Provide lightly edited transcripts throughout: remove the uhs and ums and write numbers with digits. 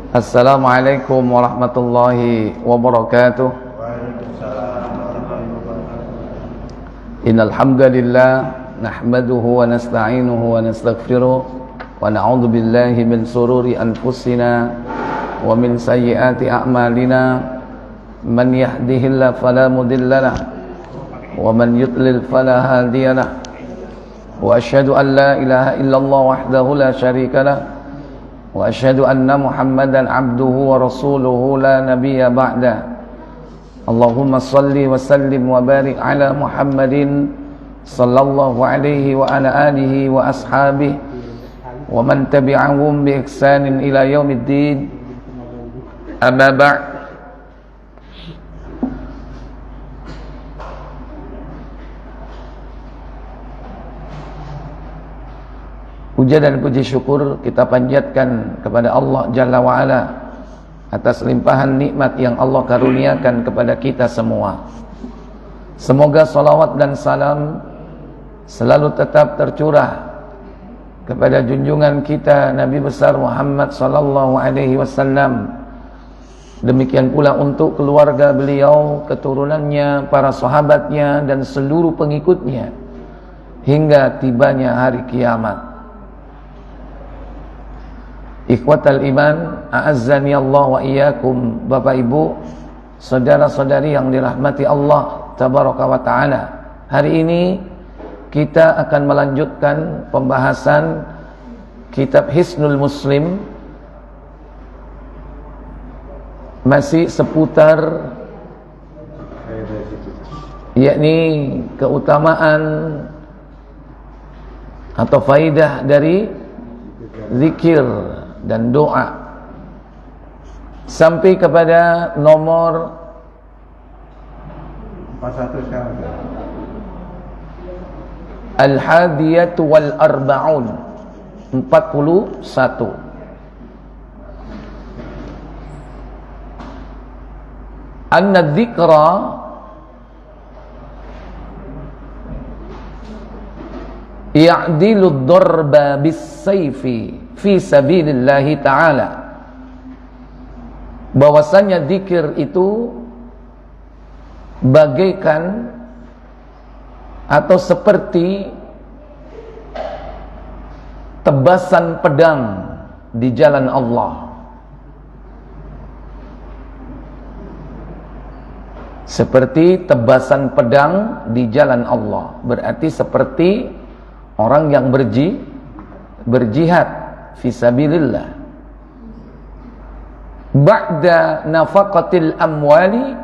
Assalamualaikum warahmatullahi wabarakatuh. Innal hamdalillah nahmaduhu wa nasta'inuhu wa nastaghfiruh wa na'udzu billahi min sururi anfusina wa min sayyiati a'malina. Man yahdihillahu fala mudilla lahu wa man yudlil fala hadiya lahu. Wa asyhadu an la ilaha illallah wahdahu la syarika lahu wa asyhadu anna Muhammadan abduhu wa rasuluhu la nabiyya ba'da. Allahumma salli wa sallim wa barik ala Muhammadin sallallahu alaihi wa ala alihi wa ashabihi wa man tabi'ahum bi ihsanin ila yaumiddin. Amma ba'd. Puja dan puji syukur kita panjatkan kepada Allah Jalla wa'ala atas limpahan nikmat yang Allah karuniakan kepada kita semua. Semoga salawat dan salam selalu tetap tercurah kepada junjungan kita Nabi besar Muhammad sallallahu alaihi wasallam. Demikian pula untuk keluarga beliau, keturunannya, para sahabatnya dan seluruh pengikutnya hingga tibanya hari kiamat. Ikhwatal iman, a'azzani Allah wa iyyakum. Bapak Ibu, saudara-saudari yang dirahmati Allah tabaraka wa taala. Hari ini kita akan melanjutkan pembahasan kitab Hisnul Muslim, masih seputar yakni keutamaan atau faidah dari zikir dan doa sampai kepada nomor 41 sekarang. Al-Hadiyatu wal Arba'un, 41. Anna dzikra ya'dilu ad-darba bis-sayfi fi sabilillahi ta'ala. Bahwasanya zikir itu bagaikan atau seperti tebasan pedang di jalan Allah. Seperti tebasan pedang di jalan Allah, berarti seperti orang yang berjihad fisabilillah. Ba'da nafaqatil amwali,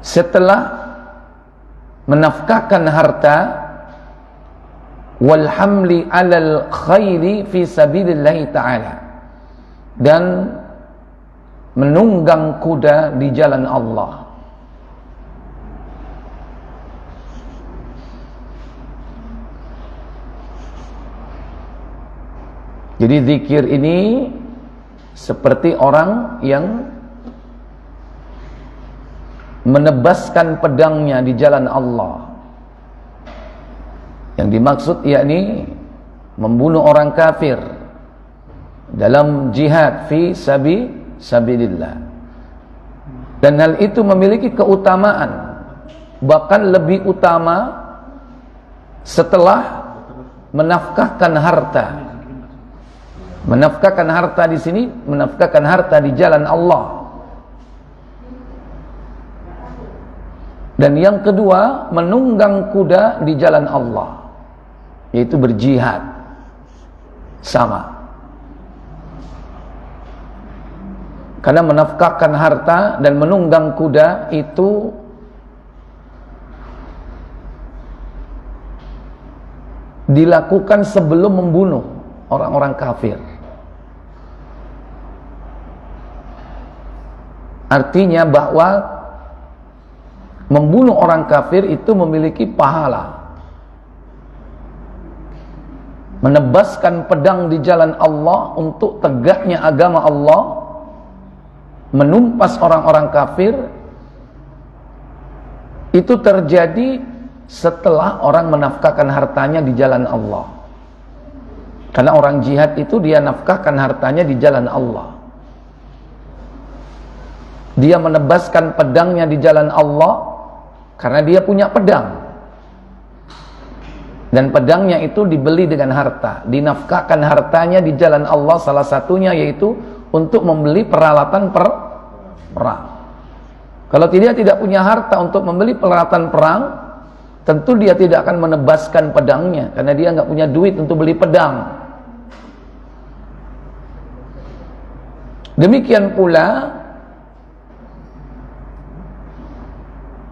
setelah menafkahkan harta, wal hamli alal khairi fisabilillah ta'ala, dan menunggang kuda di jalan Allah. Jadi zikir ini seperti orang yang menebaskan pedangnya di jalan Allah. Yang dimaksud yakni membunuh orang kafir dalam jihad fi sabilillah. Dan hal itu memiliki keutamaan, bahkan lebih utama setelah menafkahkan harta. Menafkahkan harta di sini, menafkahkan harta di jalan Allah. Dan yang kedua, menunggang kuda di jalan Allah, yaitu berjihad. Sama. Karena menafkahkan harta dan menunggang kuda itu dilakukan sebelum membunuh orang-orang kafir. Artinya bahwa membunuh orang kafir itu memiliki pahala. Menebaskan pedang di jalan Allah untuk tegaknya agama Allah menumpas orang-orang kafir itu terjadi setelah orang menafkahkan hartanya di jalan Allah. Karena orang jihad itu dia nafkahkan hartanya di jalan Allah. Dia menebaskan pedangnya di jalan Allah karena dia punya pedang. Dan pedangnya itu dibeli dengan harta, dinafkahkan hartanya di jalan Allah, salah satunya yaitu untuk membeli peralatan perang. Kalau tidak punya harta untuk membeli peralatan perang, tentu dia tidak akan menebaskan pedangnya, karena dia nggak punya duit untuk beli pedang. Demikian pula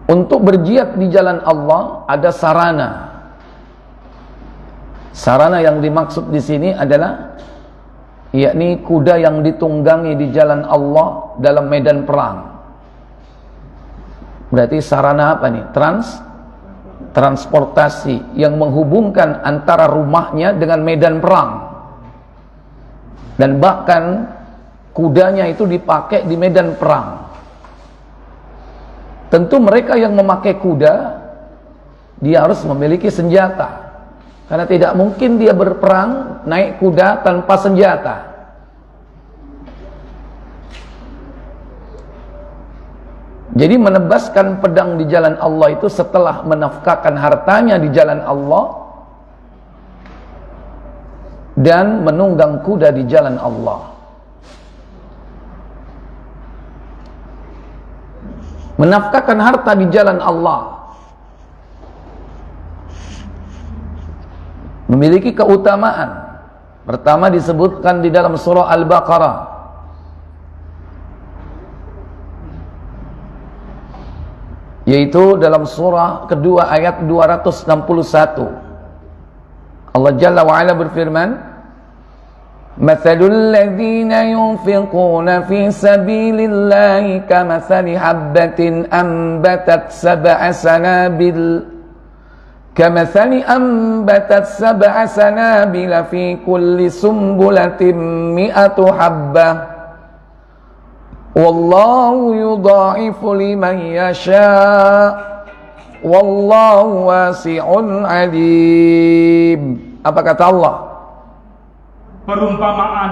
untuk berjihad di jalan Allah ada sarana. Sarana yang dimaksud di sini adalah yakni kuda yang ditunggangi di jalan Allah dalam medan perang. Berarti sarana apa nih? Transportasi yang menghubungkan antara rumahnya dengan medan perang. Dan bahkan kudanya itu dipakai di medan perang. Tentu mereka yang memakai kuda, dia harus memiliki senjata. Karena tidak mungkin dia berperang naik kuda tanpa senjata. Jadi menebaskan pedang di jalan Allah itu setelah menafkahkan hartanya di jalan Allah dan menunggang kuda di jalan Allah. Menafkahkan harta di jalan Allah memiliki keutamaan. Pertama disebutkan di dalam surah Al-Baqarah, yaitu dalam surah kedua ayat 261. Allah Jalla wa Ala berfirman, "Mathalul ladzina yunfiquna fi sabilillahi kamathali habbatin anbatat sab'a sanabil كمثل أنبتت سبع سنابل في كل سنبلة 100 حبة والله يضاعف لمن يشاء والله واسع عليم." Apa kata Allah? Perumpamaan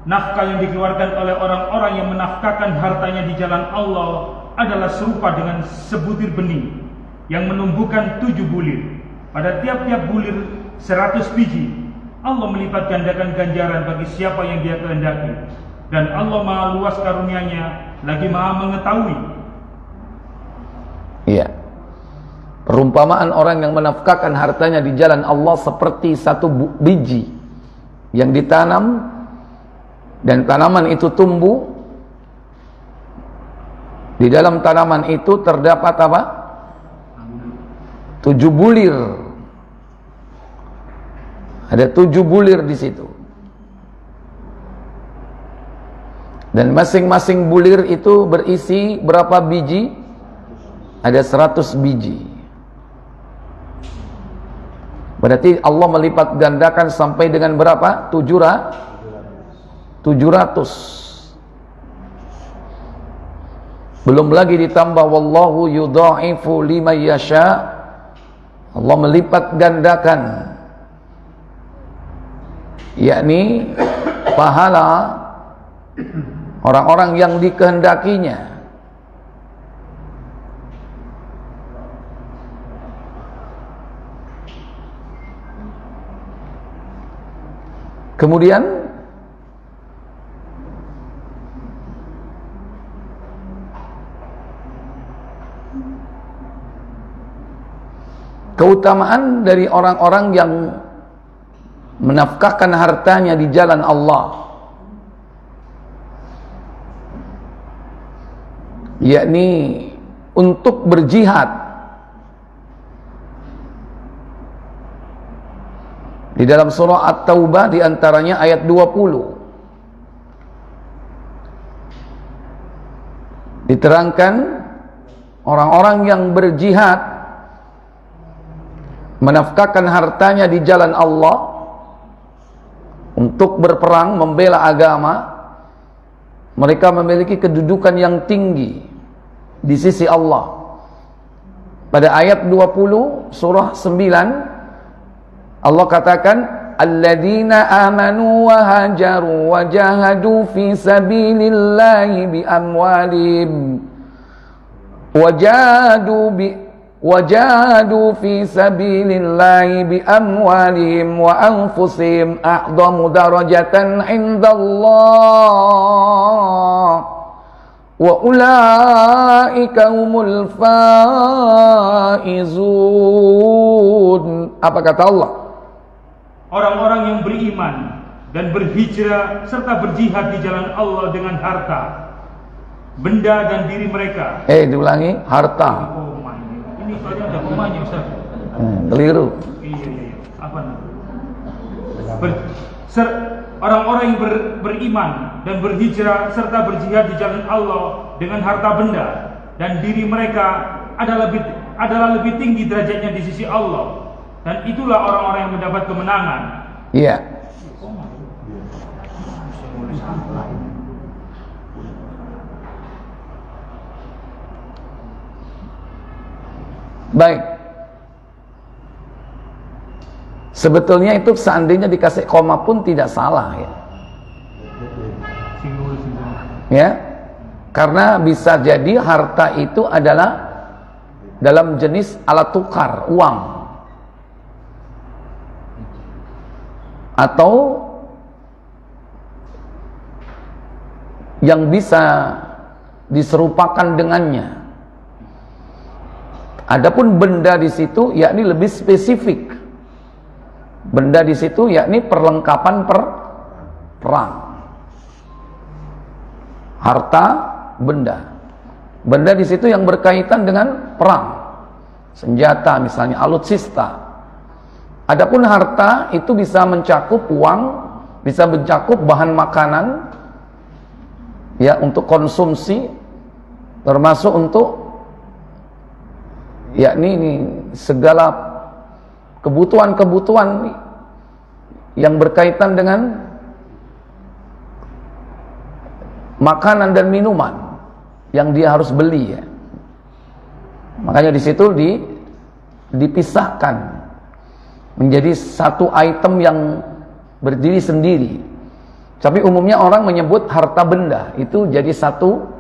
nafkah yang dikeluarkan oleh orang-orang yang menafkahkan hartanya di jalan Allah adalah serupa dengan sebutir benih yang menumbuhkan 7 bulir. Pada tiap-tiap bulir 100 biji. Allah melipat gandakan ganjaran bagi siapa yang dia kehendaki. Dan Allah maha luas karunia-Nya, lagi maha mengetahui. Iya. Perumpamaan orang yang menafkahkan hartanya di jalan Allah seperti satu biji yang ditanam dan tanaman itu tumbuh. Di dalam tanaman itu terdapat apa? 7 bulir. Ada 7 bulir di situ. Dan masing-masing bulir itu berisi berapa biji? Ada 100 biji. Berarti Allah melipat gandakan sampai dengan berapa? 700. Belum lagi ditambah wallahu yudha'ifu liman yasha'. Allah melipat gandakan, yakni pahala orang-orang yang dikehendakinya. Kemudian keutamaan dari orang-orang yang menafkahkan hartanya di jalan Allah, yakni untuk berjihad. Di dalam surah At-Taubah di antaranya ayat 20 diterangkan orang-orang yang berjihad menafkahkan hartanya di jalan Allah untuk berperang membela agama, mereka memiliki kedudukan yang tinggi di sisi Allah. Pada ayat 20 surah 9 Allah katakan, alladzina amanu wa hajaru wa jahadu fi sabilillahi bi amwalihim wajahadu fi sabilillahi bi amwalihim wa anfusihim a'zamu darajatan indallah wa ulaika humul faizun. Apa kata Allah? Orang-orang yang beriman dan berhijrah serta berjihad di jalan Allah dengan harta, benda dan diri mereka. Diulangi, harta. Ini soalnya ada komanya, Ustaz. Keliru. Iya. Apa namanya? Orang-orang yang beriman dan berhijrah serta berjihad di jalan Allah dengan harta benda dan diri mereka adalah lebih tinggi derajatnya di sisi Allah, dan itulah orang-orang yang mendapat kemenangan. Iya. Baik. Sebetulnya itu seandainya dikasih koma pun tidak salah ya. Ya. Karena bisa jadi harta itu adalah dalam jenis alat tukar, uang. Atau yang bisa diserupakan dengannya. Adapun benda di situ yakni lebih spesifik. Benda di situ yakni perlengkapan perang. Harta, benda. Benda di situ yang berkaitan dengan perang. Senjata misalnya, alutsista. Adapun harta itu bisa mencakup uang, bisa mencakup bahan makanan ya untuk konsumsi, termasuk untuk yakni ini segala kebutuhan-kebutuhan yang berkaitan dengan makanan dan minuman yang dia harus beli ya. Makanya di situ dipisahkan menjadi satu item yang berdiri sendiri. Tapi umumnya orang menyebut harta benda itu jadi satu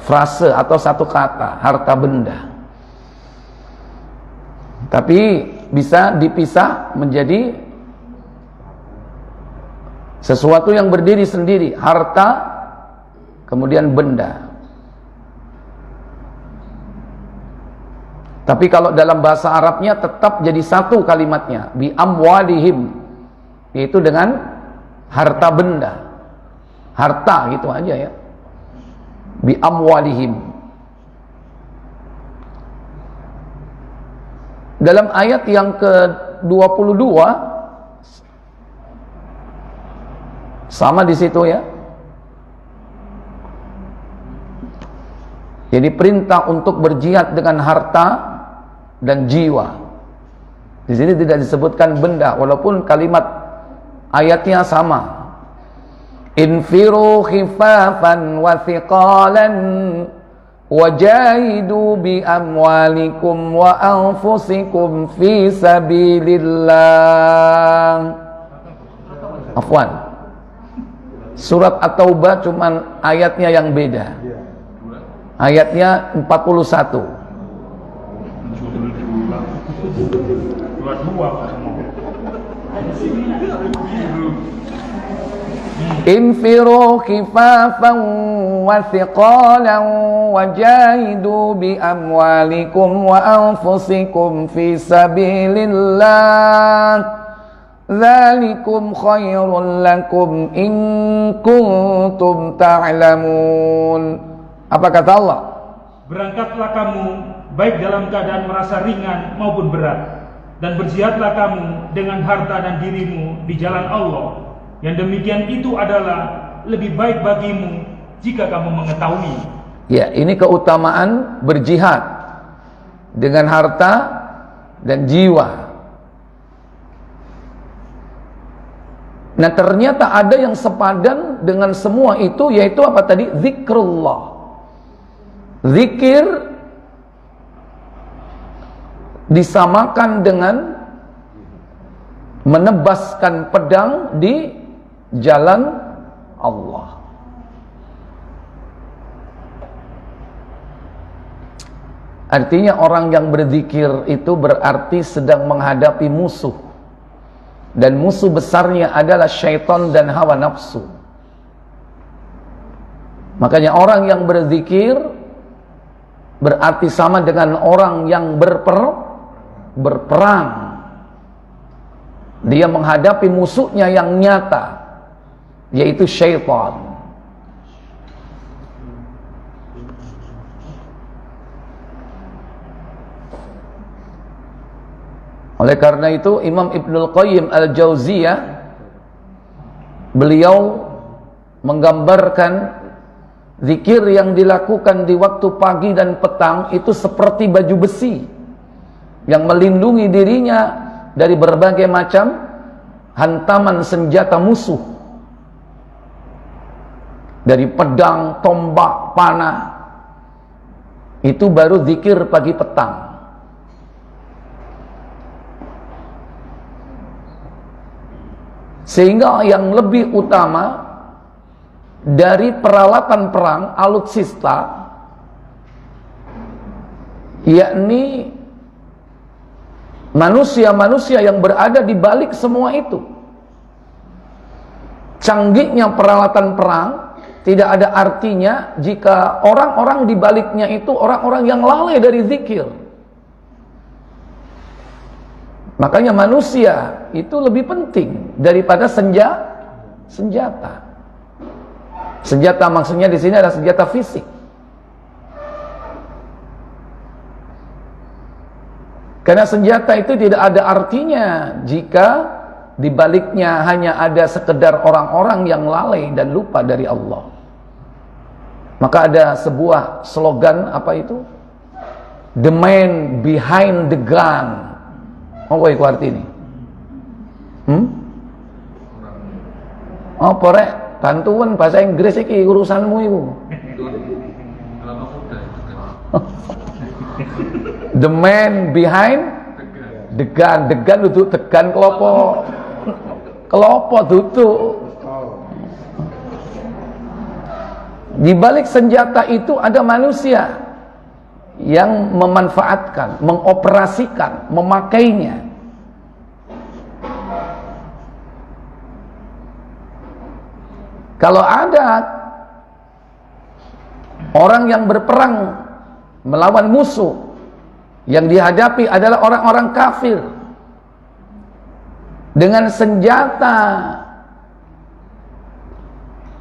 frase atau satu kata, harta benda. Tapi bisa dipisah menjadi sesuatu yang berdiri sendiri, harta kemudian benda. Tapi kalau dalam bahasa Arabnya tetap jadi satu kalimatnya, bi amwalihim, yaitu dengan harta benda, harta gitu aja ya, bi amwalihim. Dalam ayat yang ke-22 sama di situ ya. Jadi perintah untuk berjihad dengan harta dan jiwa. Di sini tidak disebutkan benda walaupun kalimat ayatnya sama. Infiru khifafan wa thiqalan wajahidu bi amwalikum wa anfusikum fi sabilillah. Afwan. Surat At-Taubah cuman ayatnya yang beda. Ayatnya 41. Infiru khifafan wa thiqalan wajahidu bi amwalikum wa anfusikum fi sabilillah dzalikum khairul lakum in kuntum ta'lamun. Apa kata Allah? Berangkatlah kamu baik dalam keadaan merasa ringan maupun berat, dan berjihadlah kamu dengan harta dan dirimu di jalan Allah. Yang demikian itu adalah lebih baik bagimu jika kamu mengetahui. Ya, ini keutamaan berjihad dengan harta dan jiwa. Nah, ternyata ada yang sepadan dengan semua itu, yaitu apa tadi? Zikrullah. Zikir disamakan dengan menebaskan pedang di jalan Allah. Artinya orang yang berzikir itu berarti sedang menghadapi musuh. Dan musuh besarnya adalah syaitan dan hawa nafsu. Makanya orang yang berzikir berarti sama dengan orang yang berperang. Dia menghadapi musuhnya yang nyata, yaitu syaitan. Oleh karena itu Imam Ibnul Qayyim Al-Jauziyah, beliau menggambarkan zikir yang dilakukan di waktu pagi dan petang itu seperti baju besi yang melindungi dirinya dari berbagai macam hantaman senjata musuh, dari pedang, tombak, panah. Itu baru zikir pagi petang. Sehingga yang lebih utama dari peralatan perang, alutsista, yakni manusia-manusia yang berada di balik semua itu. Canggihnya peralatan perang tidak ada artinya jika orang-orang di baliknya itu orang-orang yang lalai dari zikir. Makanya manusia itu lebih penting daripada senjata. Senjata maksudnya di sini adalah senjata fisik. Karena senjata itu tidak ada artinya jika di baliknya hanya ada sekedar orang-orang yang lalai dan lupa dari Allah. Maka ada sebuah slogan, apa itu? The man behind the gun. Apa itu arti ini? Apa rek? Bantuan bahasa Inggris iki urusanmu itu. The man behind the gun. The gun duduk tegan kelopo. Kelopo duduk. Di balik senjata itu ada manusia yang memanfaatkan, mengoperasikan, memakainya. Kalau ada orang yang berperang melawan musuh, yang dihadapi adalah orang-orang kafir dengan senjata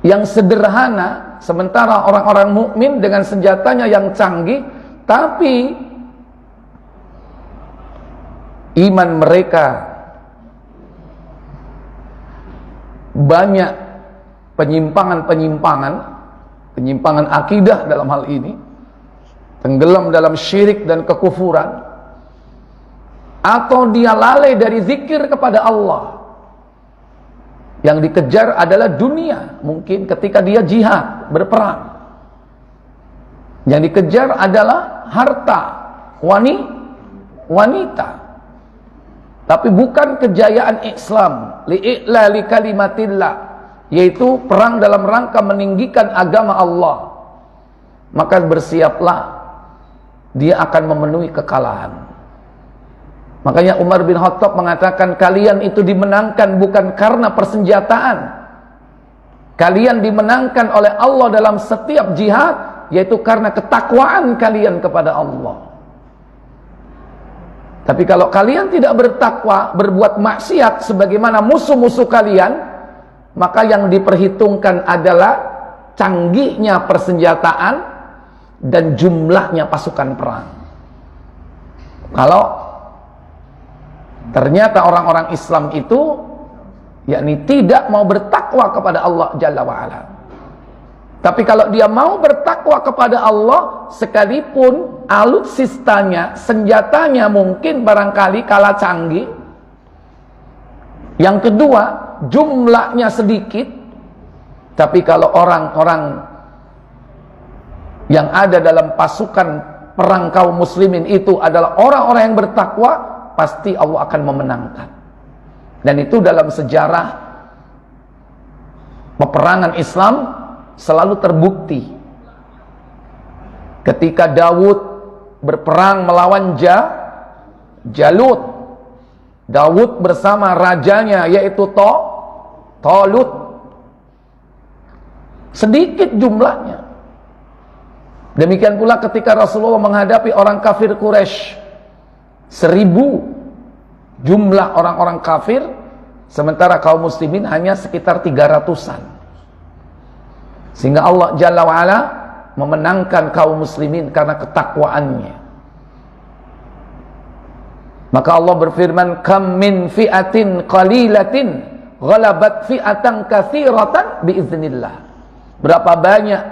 yang sederhana, sementara orang-orang mukmin dengan senjatanya yang canggih, tapi iman mereka banyak penyimpangan akidah dalam hal ini, tenggelam dalam syirik dan kekufuran, atau dia lalai dari zikir kepada Allah. Yang dikejar adalah dunia, mungkin ketika dia jihad, berperang. Yang dikejar adalah harta, wanita. Tapi bukan kejayaan Islam, li'ilali kalimatillah, yaitu perang dalam rangka meninggikan agama Allah. Maka bersiaplah, dia akan memenuhi kekalahan. Makanya Umar bin Khattab mengatakan, kalian itu dimenangkan bukan karena persenjataan. Kalian dimenangkan oleh Allah dalam setiap jihad, yaitu karena ketakwaan kalian kepada Allah. Tapi kalau kalian tidak bertakwa, berbuat maksiat sebagaimana musuh-musuh kalian, maka yang diperhitungkan adalah canggihnya persenjataan dan jumlahnya pasukan perang. Kalau ternyata orang-orang Islam itu yakni tidak mau bertakwa kepada Allah Jalla wa'ala, tapi kalau dia mau bertakwa kepada Allah, sekalipun alutsistanya, senjatanya mungkin barangkali kalah canggih. Yang kedua, jumlahnya sedikit, tapi kalau orang-orang yang ada dalam pasukan perang kaum muslimin itu adalah orang-orang yang bertakwa, pasti Allah akan memenangkan. Dan itu dalam sejarah peperangan Islam selalu terbukti. Ketika Daud berperang melawan Jalut, Daud bersama rajanya yaitu Talut, sedikit jumlahnya. Demikian pula ketika Rasulullah menghadapi orang kafir Quraisy, 1000 jumlah orang-orang kafir, sementara kaum muslimin hanya sekitar 300-an. Sehingga Allah Jalla wa'ala memenangkan kaum muslimin karena ketakwaannya. Maka Allah berfirman, kam min fi'atin qalilatin ghalabat fi'atan katsiratan biiznillah. Berapa banyak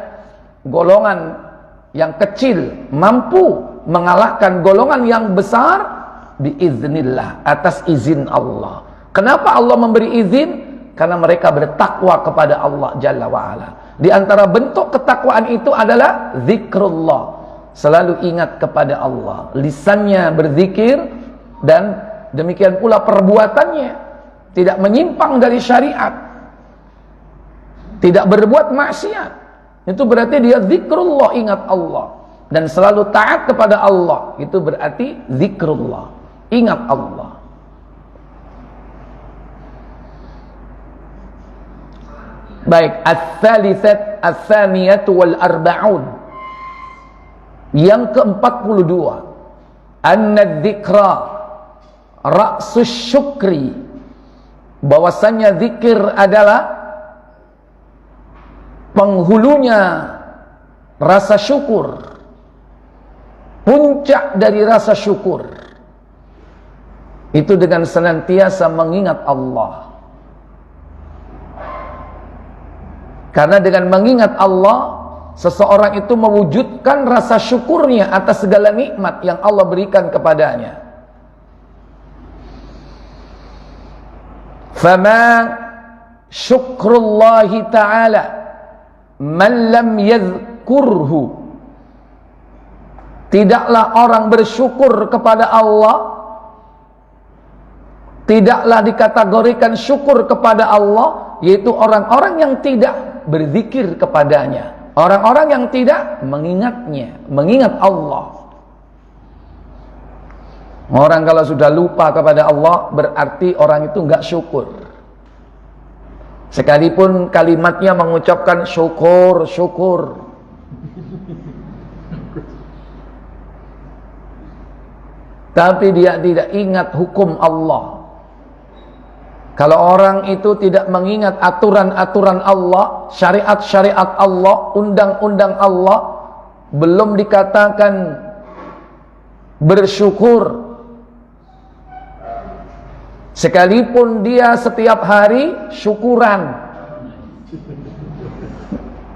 golongan yang kecil mampu mengalahkan golongan yang besar biiznillah, atas izin Allah. Kenapa Allah memberi izin? Karena mereka bertakwa kepada Allah Jalla wa'ala. Di antara bentuk ketakwaan itu adalah zikrullah, selalu ingat kepada Allah, lisannya berzikir, dan demikian pula perbuatannya tidak menyimpang dari syariat, tidak berbuat maksiat. Itu berarti dia zikrullah, ingat Allah, dan selalu taat kepada Allah. Itu berarti zikrullah, ingat Allah. Baik, ats-tsalisat ats-tsaniyatu wal arba'un. Yang ke-42, anna dzikra ra'sus syukri, bahwasannya zikir adalah penghulunya rasa syukur, puncak dari rasa syukur. Itu dengan senantiasa mengingat Allah. Karena dengan mengingat Allah, seseorang itu mewujudkan rasa syukurnya atas segala nikmat yang Allah berikan kepadanya. Fama syukrullahi ta'ala man lam yadhkurhu. Tidaklah orang bersyukur kepada Allah, tidaklah dikategorikan syukur kepada Allah, yaitu orang-orang yang tidak berzikir kepadanya, orang-orang yang tidak mengingatnya, mengingat Allah. Orang kalau sudah lupa kepada Allah, berarti orang itu enggak syukur. Sekalipun kalimatnya mengucapkan syukur, syukur, tapi dia tidak ingat hukum Allah. Kalau orang itu tidak mengingat aturan-aturan Allah, syariat-syariat Allah, undang-undang Allah, belum dikatakan bersyukur. Sekalipun dia setiap hari syukuran,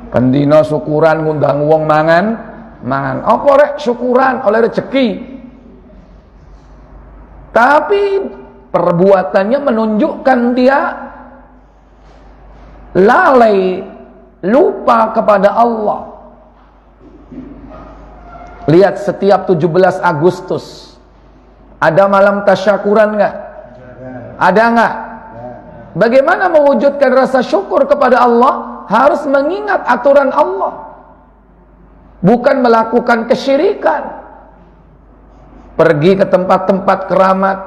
pendino syukuran ngundang wong mangan, apa rek syukuran oleh rezeki. Tapi perbuatannya menunjukkan dia lalai, lupa kepada Allah. Lihat setiap 17 Agustus ada malam tasyakuran enggak? Ada enggak? Bagaimana mewujudkan rasa syukur kepada Allah? Harus mengingat aturan Allah, bukan melakukan kesyirikan. Pergi ke tempat-tempat keramat,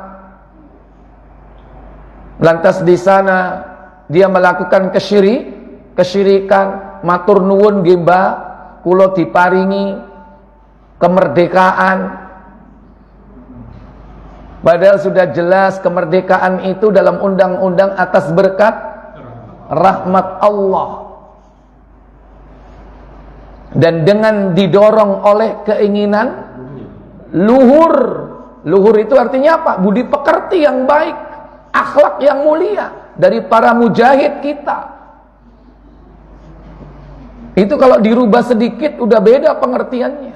lantas di sana dia melakukan kesyirikan, matur nuwun gemba, kula diparingi kemerdekaan. Padahal sudah jelas kemerdekaan itu dalam undang-undang atas berkat rahmat Allah. Dan dengan didorong oleh keinginan luhur. Luhur itu artinya apa? Budi pekerti yang baik, akhlak yang mulia dari para mujahid kita. Itu kalau dirubah sedikit udah beda pengertiannya.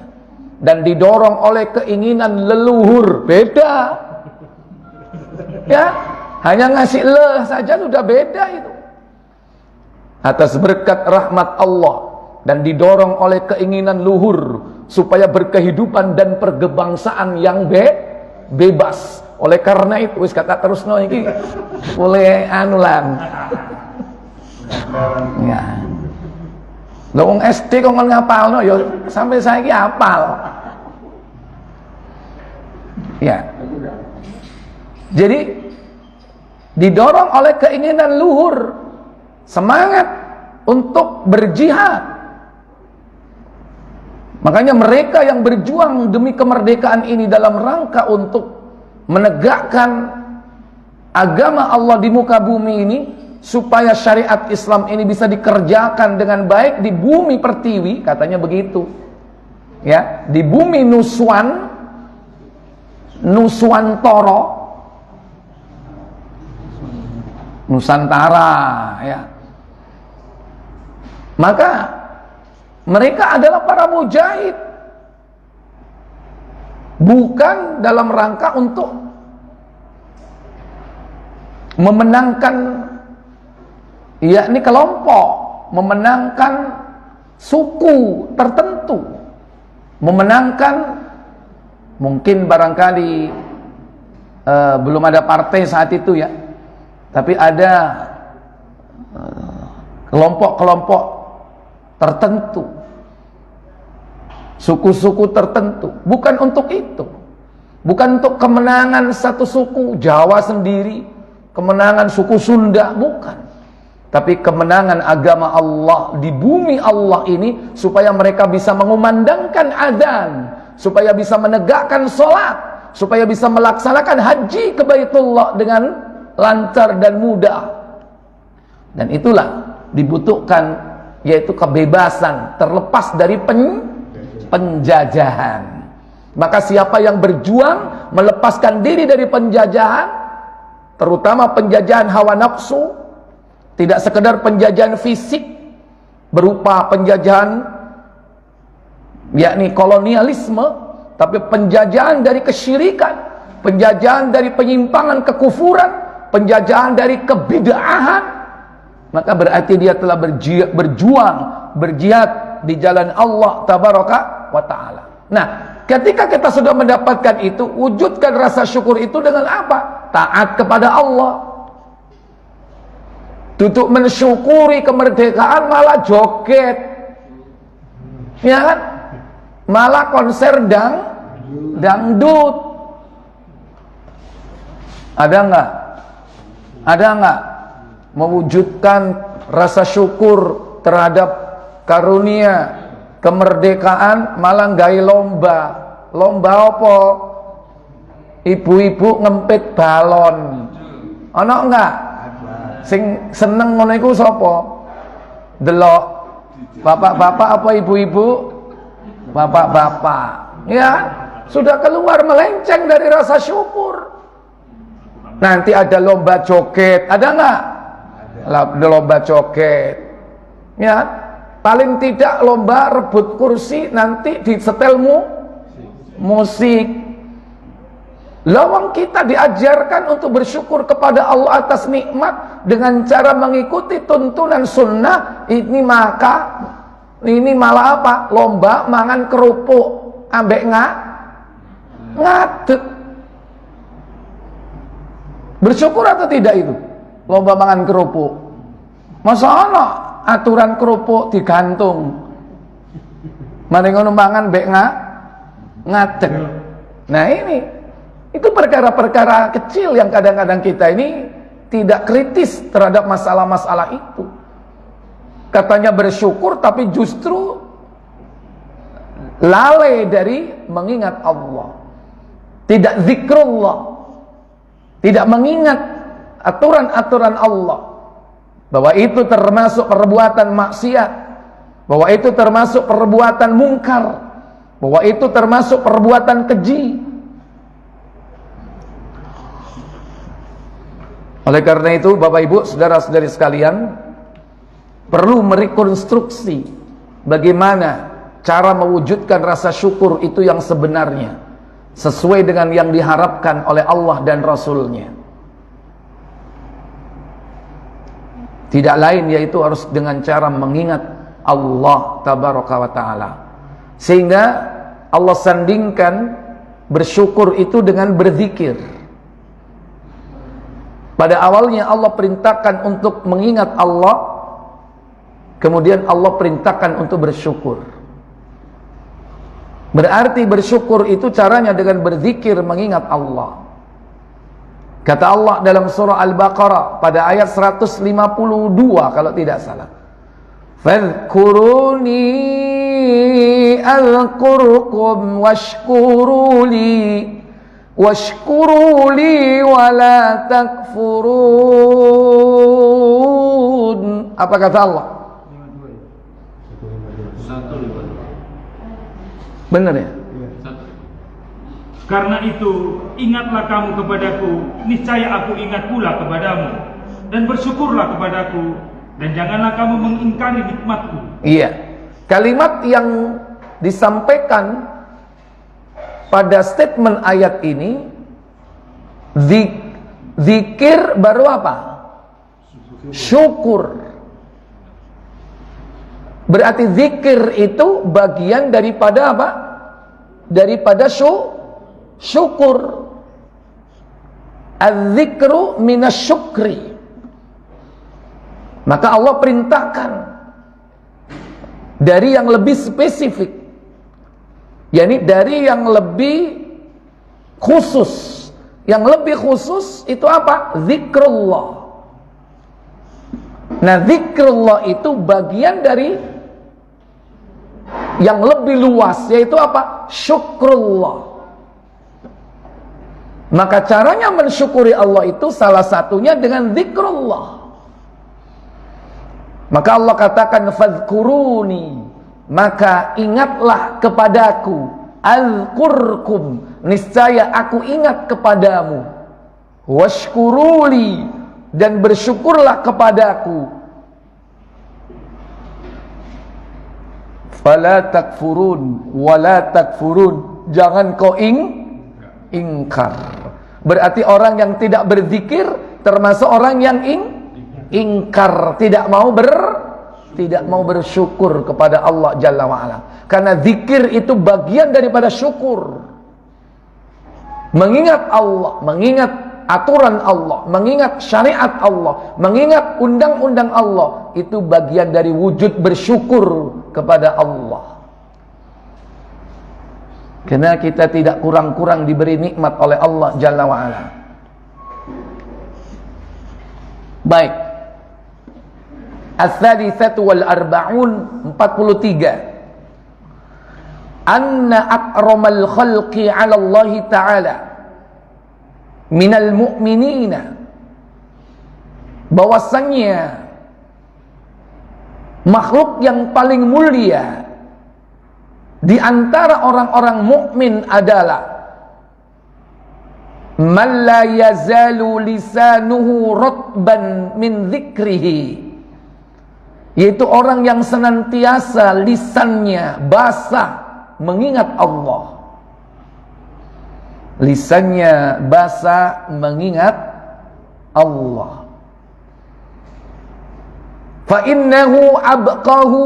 Dan didorong oleh keinginan leluhur, beda. Ya, Hanya ngasih leh saja sudah beda itu. Atas berkat rahmat Allah dan didorong oleh keinginan luhur supaya berkehidupan dan pergebangsaan yang bebas. Oleh karena itu wis kata terus no iki oleh anulan. Ya. Lha wong SD kok ngapalno ya sampai saiki hafal. Ya. Jadi didorong oleh keinginan luhur, semangat untuk berjihad. Makanya mereka yang berjuang demi kemerdekaan ini dalam rangka untuk menegakkan agama Allah di muka bumi ini, supaya syariat Islam ini bisa dikerjakan dengan baik di bumi pertiwi, katanya begitu. Ya, di bumi Nuswantara, Nusantara, ya. Maka mereka adalah para mujahid, bukan dalam rangka untuk memenangkan, yakni kelompok, memenangkan suku tertentu, memenangkan mungkin barangkali belum ada partai saat itu ya, tapi ada kelompok-kelompok tertentu, suku-suku tertentu. Bukan untuk itu, bukan untuk kemenangan satu suku Jawa sendiri, kemenangan suku Sunda, bukan. Tapi kemenangan agama Allah di bumi Allah ini, supaya mereka bisa mengumandangkan adzan, supaya bisa menegakkan sholat, supaya bisa melaksanakan haji ke Baitullah dengan lancar dan mudah. Dan itulah dibutuhkan, yaitu kebebasan, terlepas dari penjajahan. Maka siapa yang berjuang melepaskan diri dari penjajahan, terutama penjajahan hawa nafsu, tidak sekedar penjajahan fisik berupa penjajahan yakni kolonialisme, tapi penjajahan dari kesyirikan, penjajahan dari penyimpangan kekufuran, penjajahan dari kebid'ahan, maka berarti dia telah berjihad di jalan Allah tabaraka wa ta'ala. Nah, ketika kita sudah mendapatkan itu, wujudkan rasa syukur itu dengan apa? Taat kepada Allah. Tutup mensyukuri kemerdekaan malah joget, ya kan? Malah konser dangdut. Ada nggak mewujudkan rasa syukur terhadap karunia kemerdekaan malah gawe lomba apa? Ibu-ibu ngempit balon. Ono enggak? Sing seneng ngono iku sapa? Delok bapak-bapak apa ibu-ibu? Bapak-bapak. Ya, sudah keluar melenceng dari rasa syukur. Nanti ada lomba joget, ada enggak? Ada lomba joget. Ya, paling tidak lomba rebut kursi, nanti disetelmu musik. Lawang kita diajarkan untuk bersyukur kepada Allah atas nikmat dengan cara mengikuti tuntunan sunnah. Ini malah apa? Lomba mangan kerupuk ambek ngadeg. Bersyukur atau tidak itu? Lomba mangan kerupuk. Masa ana aturan kerupuk digantung? Mari ngono mangan mbek ngadeg. Nah ini, itu perkara-perkara kecil yang kadang-kadang kita ini tidak kritis terhadap masalah-masalah itu. Katanya bersyukur tapi justru lalai dari mengingat Allah. Tidak zikrullah. Tidak mengingat aturan-aturan Allah. Bahwa itu termasuk perbuatan maksiat. Bahwa itu termasuk perbuatan mungkar. Bahwa itu termasuk perbuatan keji. Oleh karena itu, Bapak Ibu, saudara-saudari sekalian, perlu merekonstruksi bagaimana cara mewujudkan rasa syukur itu yang sebenarnya, sesuai dengan yang diharapkan oleh Allah dan Rasul-Nya. Tidak lain yaitu harus dengan cara mengingat Allah tabaraka wa ta'ala. Sehingga Allah sandingkan bersyukur itu dengan berzikir. Pada awalnya Allah perintahkan untuk mengingat Allah, kemudian Allah perintahkan untuk bersyukur. Berarti bersyukur itu caranya dengan berzikir mengingat Allah. Kata Allah dalam surah Al-Baqarah pada ayat 152 kalau tidak salah. Fadhkuruni azkurkum washkuruli wala takfurun. Apa kata Allah? Benar ya? Karena itu ingatlah kamu kepadaku, niscaya aku ingat pula kepadamu, dan bersyukurlah kepadaku, dan janganlah kamu mengingkari nikmatku. Iya. Kalimat yang disampaikan pada statement ayat ini, zikir baru apa? Syukur. Berarti zikir itu bagian daripada apa? Daripada syukur. Az-zikru minasyukri. Maka Allah perintahkan dari yang lebih spesifik, yakni dari yang lebih khusus. Yang lebih khusus itu apa? Zikrullah. Nah, zikrullah itu bagian dari yang lebih luas, yaitu apa? Syukrullah. Maka caranya mensyukuri Allah itu salah satunya dengan zikrullah. Maka Allah katakan fadhkuruni, maka ingatlah kepadaku, azkurkum, niscaya aku ingat kepadamu, washkuruli, dan bersyukurlah kepadaku, fala takfurun wala takfurun, jangan kau ingkar. Berarti orang yang tidak berzikir termasuk orang yang ingkar, tidak mau bersyukur kepada Allah Jalla wa'ala. Karena zikir itu bagian daripada syukur. Mengingat Allah, mengingat aturan Allah, mengingat syariat Allah, mengingat undang-undang Allah, itu bagian dari wujud bersyukur kepada Allah. Karena kita tidak kurang-kurang diberi nikmat oleh Allah Jalla wa'ala. Baik. Ats-tsalitsatu wal arba'un, 43. Anna akramal khalqi 'ala Allah Ta'ala minal mu'minina, bahwasannya makhluk yang paling mulia di antara orang-orang mukmin adalah man la yazalu lisanuhu ratban min dzikrihi, yaitu orang yang senantiasa lisannya basah mengingat Allah. Lisannya basah mengingat Allah. Fa innahu abqahu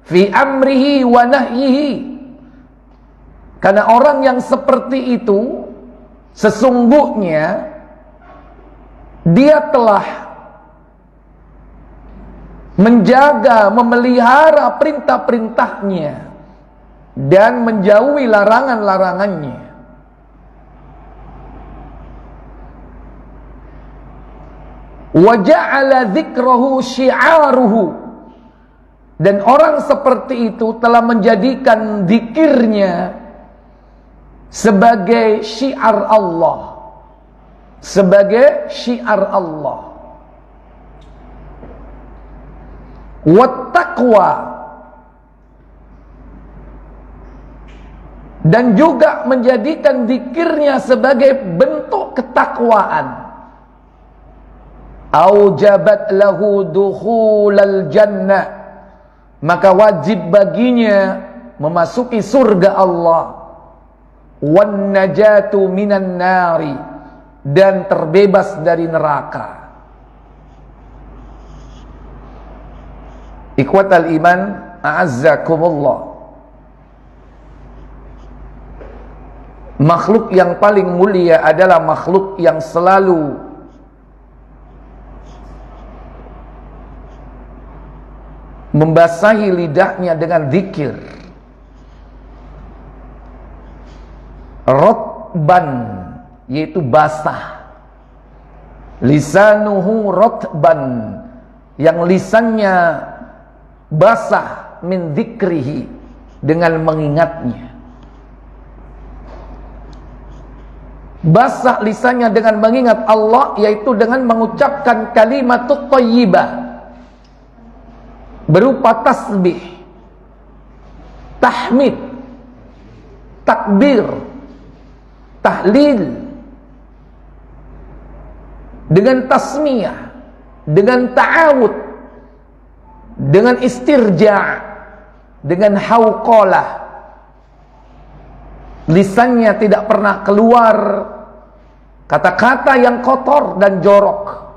fi amrihi wa nahyihi. Karena orang yang seperti itu sesungguhnya dia telah menjaga, memelihara perintah-perintahnya dan menjauhi larangan-larangannya. Wa ja'ala dzikrahu syi'aruhu, dan orang seperti itu telah menjadikan zikirnya sebagai syiar Allah, sebagai syiar Allah. Wat taqwa, dan juga menjadikan zikirnya sebagai bentuk ketakwaan. Aujabat lahu dukhulal jannah, maka wajib baginya memasuki surga Allah. Wan najatu minan nari, dan terbebas dari neraka. Ikhwatal iman, a'azzakumullah. Makhluk yang paling mulia adalah makhluk yang selalu membasahi lidahnya dengan zikir. Rotban, yaitu basah. Lisanuhu rotban, yang lisannya basah, min dzikrihi, dengan mengingatnya. Basah lisannya dengan mengingat Allah, yaitu dengan mengucapkan kalimatut thayyibah berupa tasbih, tahmid, takbir, tahlil, dengan tasmiyah, dengan ta'awud, dengan istirja', dengan hauqalah. Lisannya tidak pernah keluar kata-kata yang kotor dan jorok,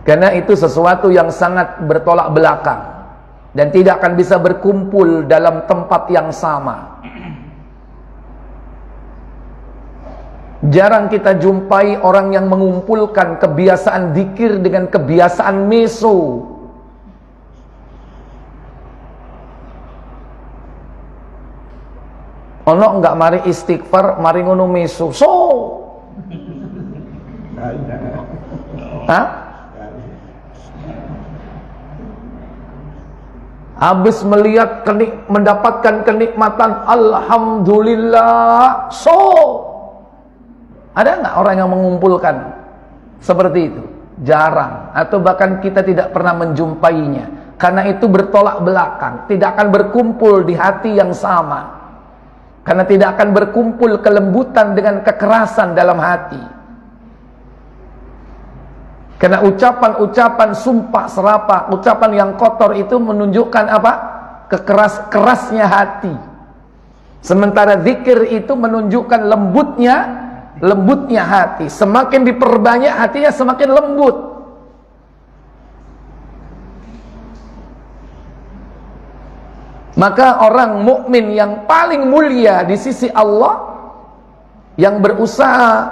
karena itu sesuatu yang sangat bertolak belakang dan tidak akan bisa berkumpul dalam tempat yang sama. Jarang kita jumpai orang yang mengumpulkan kebiasaan zikir dengan kebiasaan meso. Ono enggak mari istighfar, mari ngono meso. So. Hah? Habis melihat mendapatkan kenikmatan, alhamdulillah. So. Ada enggak orang yang mengumpulkan seperti itu? Jarang, atau bahkan kita tidak pernah menjumpainya. Karena itu bertolak belakang, tidak akan berkumpul di hati yang sama. Karena tidak akan berkumpul kelembutan dengan kekerasan dalam hati. Karena ucapan-ucapan sumpah serapah, ucapan yang kotor itu menunjukkan apa? Kerasnya hati. Sementara zikir itu menunjukkan lembutnya hati. Semakin diperbanyak hatinya, semakin lembut. Maka orang mukmin yang paling mulia di sisi Allah, yang berusaha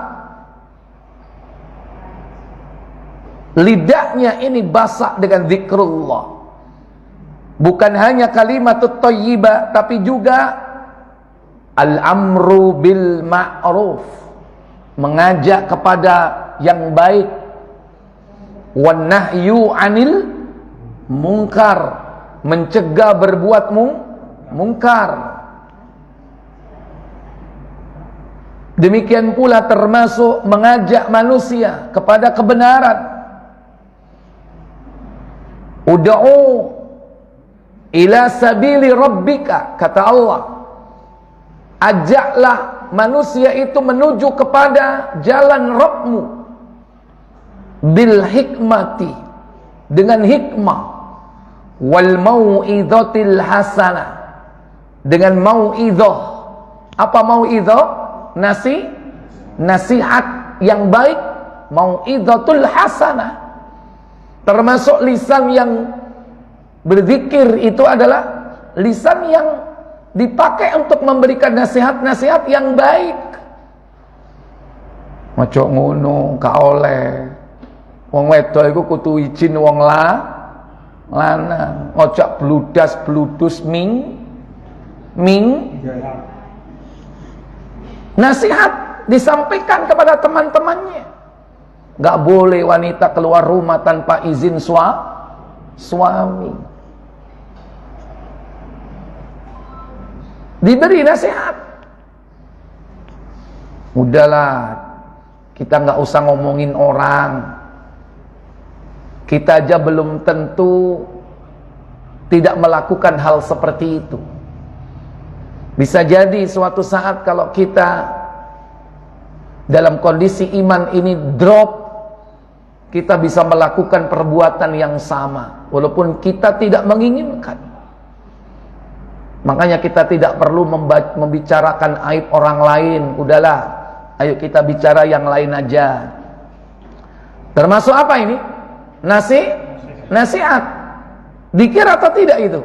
lidahnya ini basah dengan zikrullah. Bukan hanya kalimatut thayyibah, tapi juga al-amru bil ma'ruf, mengajak kepada yang baik, wan nahyu 'anil munkar, mencegah berbuat mungkar. Demikian pula termasuk mengajak manusia kepada kebenaran. Ud'u ila sabili rabbika, kata Allah. Ajaklah manusia itu menuju kepada jalan Rabbmu bil hikmati, dengan hikmah, wal mau'izatil hasanah, dengan mau'izah. Apa mau'izah? Nasihat yang baik, mau'izatul hasanah. Termasuk lisan yang berzikir itu adalah lisan yang dipakai untuk memberikan nasihat-nasihat yang baik. Maca ngono ka oleh. Wong wedok iku kudu izin wong lanang, ngojak bludas bludus ming. Nasihat disampaikan kepada teman-temannya. Gak boleh wanita keluar rumah tanpa izin suami. Diberi nasihat. Udahlah, kita gak usah ngomongin orang. Kita aja belum tentu tidak melakukan hal seperti itu. Bisa jadi suatu saat kalau kita dalam kondisi iman ini drop, kita bisa melakukan perbuatan yang sama walaupun kita tidak menginginkan. Makanya kita tidak perlu membicarakan aib orang lain. Udahlah, ayo kita bicara yang lain aja. Termasuk apa ini? Nasihat. Zikir atau tidak itu?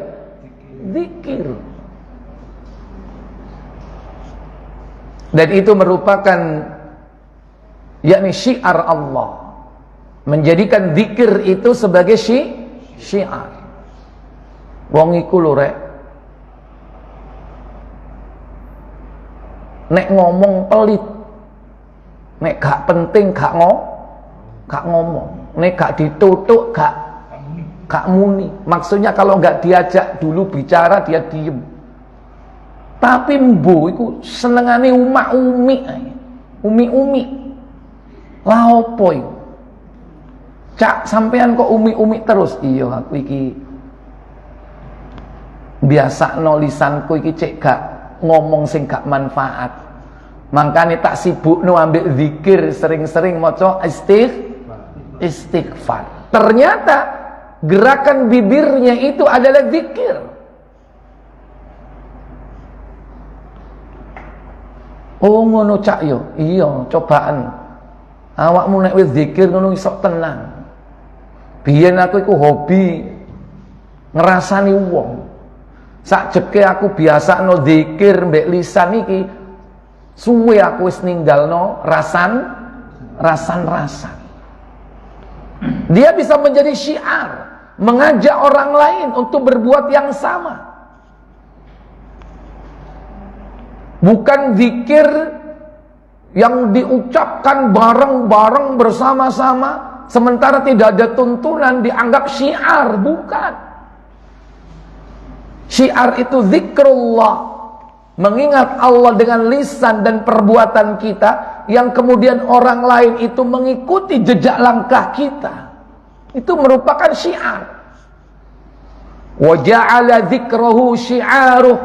Zikir. Dan itu merupakan yakni syiar Allah. Menjadikan zikir itu sebagai syiar. Wong iku lho rek, nek ngomong pelit, nek gak penting gak ngomong, nek gak ditutuk gak muni. Maksudnya kalau gak diajak dulu bicara dia diem. Tapi mbo iku senengane umi. Lah opo iku? Cak sampean kok umi terus? Iya aku iki biasa no lisanku iki cek gak ngomong sing gak manfaat. Makanya tak sibuk no ambil zikir, sering-sering maca istighfar. Ternyata gerakan bibirnya itu adalah zikir. Oh ngono cak yo. Iya, cobaan. Awakmu nek wis zikir ngono iso tenang. Biyen aku iku hobi ngrasani wong. Sakjeke aku biasa no zikir mbek lisan iki, suwe aku wis ninggalno rasan. Dia bisa menjadi syiar, mengajak orang lain untuk berbuat yang sama. Bukan zikir yang diucapkan bareng-bareng bersama-sama, sementara tidak ada tuntunan dianggap syiar, bukan. Syiar itu zikrullah, mengingat Allah dengan lisan dan perbuatan kita, yang kemudian orang lain itu mengikuti jejak langkah kita. Itu merupakan syiar. Wa ja'ala dzikrahu syi'aruh.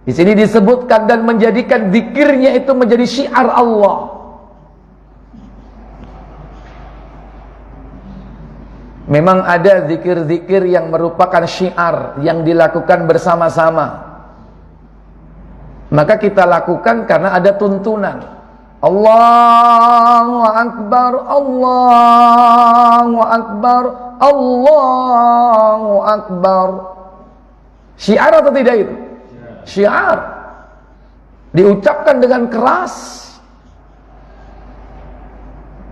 Di sini disebutkan dan menjadikan zikirnya itu menjadi syiar Allah. Memang ada zikir-zikir yang merupakan syiar yang dilakukan bersama-sama. Maka kita lakukan karena ada tuntunan. Allahu Akbar, Allahu Akbar, Allahu Akbar. Syiar atau tidak itu? Syiar. Diucapkan dengan keras.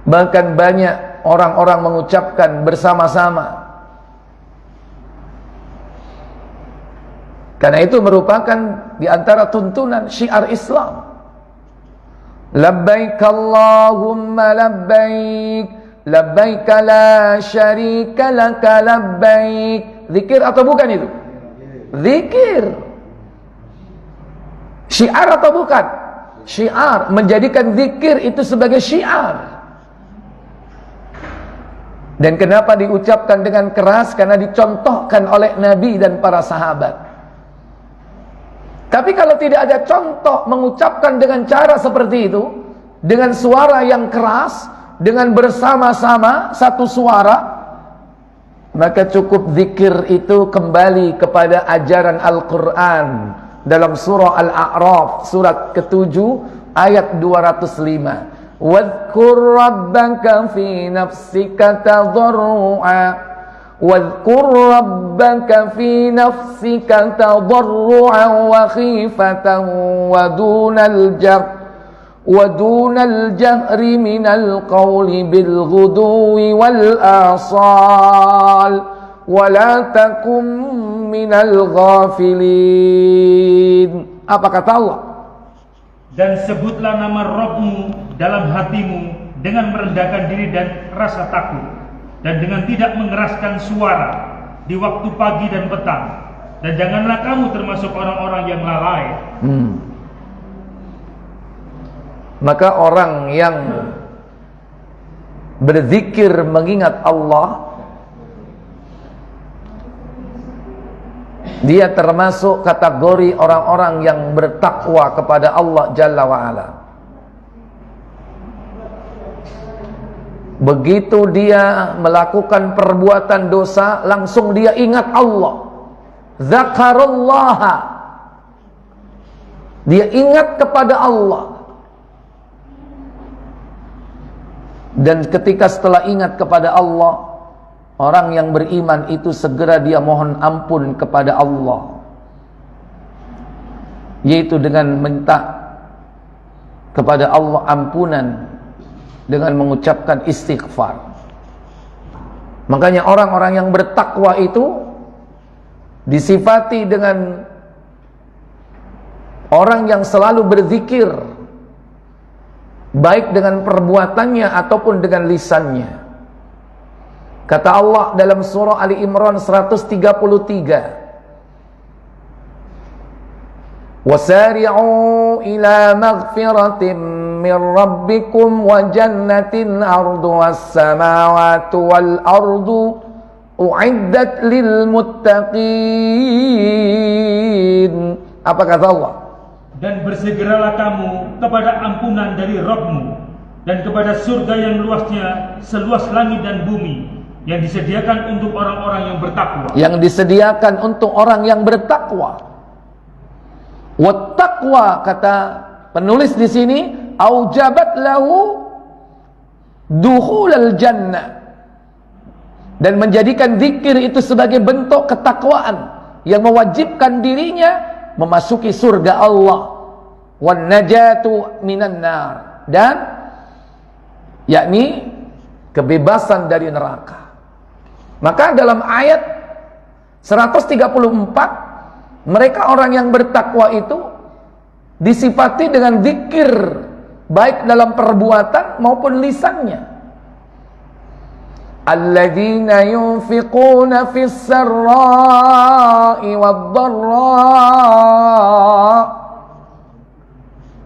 Bahkan banyak orang-orang mengucapkan bersama-sama. Karena itu merupakan di antara tuntunan syiar Islam. Labbaik Allahumma labbaik, labbaik la syarika laka labbaik. Zikir atau bukan itu? Zikir. Syiar atau bukan? Syiar. Menjadikan zikir itu sebagai syiar. Dan kenapa diucapkan dengan keras? Karena dicontohkan oleh Nabi dan para sahabat. Tapi kalau tidak ada contoh mengucapkan dengan cara seperti itu, dengan suara yang keras, dengan bersama-sama satu suara, maka cukup zikir itu kembali kepada ajaran Al-Quran dalam surah Al-A'raf, surat ke-7 ayat 205. وَاذْكُرْ رَبَّكَ فِي نَفْسِكَ تَضَرُّعًا وَاذْكُرْ رَبَّكَ فِي نَفْسِكَ تَضَرُّعًا وَخِيفَةً وَدُونَ الْجَهْرِ مِنَ الْقَوْلِ بِالْغُدُوِّ وَالْآصَالِ وَلَا تَكُن مِّنَ الْغَافِلِينَ. Apa kata Allah? Dan sebutlah nama Rabb-Mu dalam hatimu dengan merendahkan diri dan rasa takut, dan dengan tidak mengeraskan suara di waktu pagi dan petang, dan janganlah kamu termasuk orang-orang yang lalai. Maka orang yang berzikir mengingat Allah, dia termasuk kategori orang-orang yang bertakwa kepada Allah Jalla wa'ala. Begitu dia melakukan perbuatan dosa, langsung dia ingat Allah. Zakarullaha. Dia ingat kepada Allah. Dan ketika setelah ingat kepada Allah, Orang yang beriman itu segera dia mohon ampun kepada Allah, yaitu dengan minta kepada Allah ampunan dengan mengucapkan istighfar. Makanya orang-orang yang bertakwa itu disifati dengan orang yang selalu berzikir, baik dengan perbuatannya ataupun dengan lisannya. Kata Allah dalam surah Ali Imran 133, wasari'u ila maghfiratin min rabbikum wa jannatin arduhas samawati wal ardu u'iddat lil muttaqin. Apa kata Allah? Dan bersegeralah kamu kepada ampunan dari Rabb-Mu dan kepada surga yang luasnya seluas langit dan bumi, yang disediakan untuk orang-orang yang bertakwa. Yang disediakan untuk orang yang bertakwa. Wattaqwa, kata penulis di sini, aujabat lahu dukhulal jannah, dan menjadikan zikir itu sebagai bentuk ketakwaan yang mewajibkan dirinya memasuki surga Allah, wan najatu minan nar, dan yakni kebebasan dari neraka. Maka dalam ayat 134, mereka orang yang bertakwa itu disifati dengan zikir baik dalam perbuatan maupun lisannya. Alladzina yunfiquna fis sarra'i wad-dharra.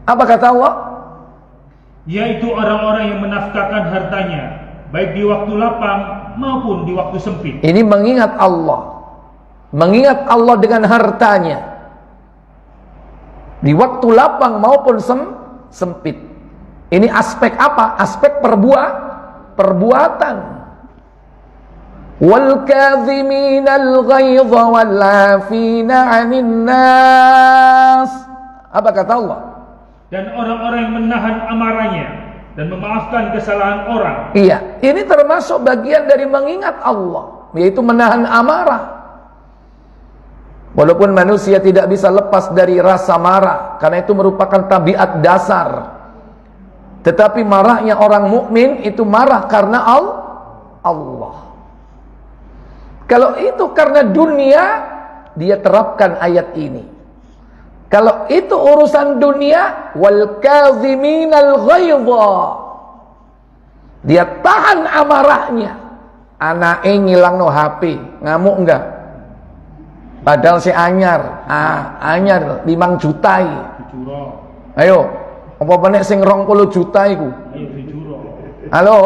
Apa kata Allah? Yaitu orang-orang yang menafkahkan hartanya baik di waktu lapang maupun di waktu sempit. Ini mengingat Allah. Mengingat Allah dengan hartanya di waktu lapang maupun sempit. Ini aspek apa? Aspek perbuatan. Wal kadhiminal ghaidha wal 'afina 'anil nas. Apa kata Allah? Dan orang-orang yang menahan amarahnya dan memaafkan kesalahan orang. Iya, ini termasuk bagian dari mengingat Allah, yaitu menahan amarah. Walaupun manusia tidak bisa lepas dari rasa marah, karena itu merupakan tabiat dasar. Tetapi marahnya orang mukmin itu marah karena Allah. Kalau itu karena dunia, dia terapkan ayat ini. Kalau itu urusan dunia, wal kadhiminal ghaidha, dia tahan amarahnya. Anake ngilangno HP, ngamuk enggak? Padahal si anyar, anyar 5 juta iki. Ayo, apa meneh sing 20 juta iku? Ayo dijuro. Halo,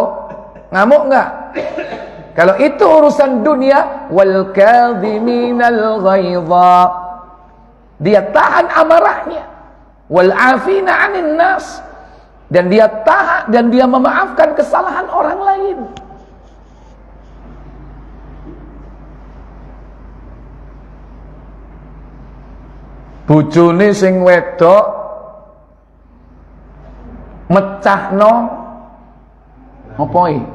ngamuk enggak? Kalau itu urusan dunia, wal kadhiminal ghaidha, dia tahan amarahnya, wal 'afina 'anil nas, dan dia tahan dan dia memaafkan kesalahan orang lain. Bojone sing wedok mecahno apa iki?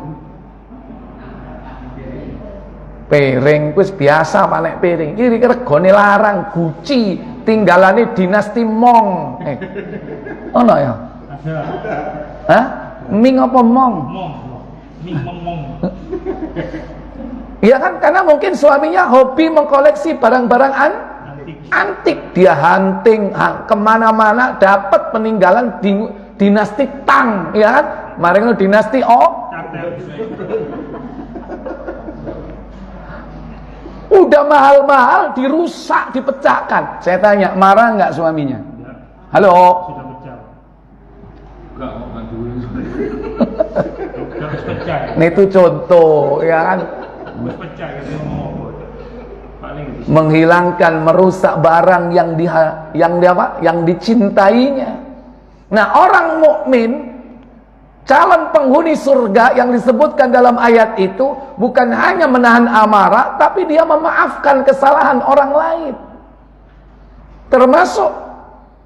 Piring wis biasa panek piring. Iki regane larang, Gucci, tinggalane dinasti Mong. Ono ya? Ada. Hah? Ming apa Mong? Mong. Iya kan, karena mungkin suaminya hobi mengkoleksi barang-barang antik. Dia hunting kemana-mana, dapat peninggalan dinasti Tang, ya kan? Maring dinasti udah mahal-mahal dirusak, dipecahkan. Saya tanya, marah nggak suaminya? Ya. Halo? Sudah pecah. Ini itu contoh, ya kan? Pecah gitu paling menghilangkan, merusak barang yang dicintainya. Nah, orang mukmin, calon penghuni surga yang disebutkan dalam ayat itu bukan hanya menahan amarah, tapi dia memaafkan kesalahan orang lain. Termasuk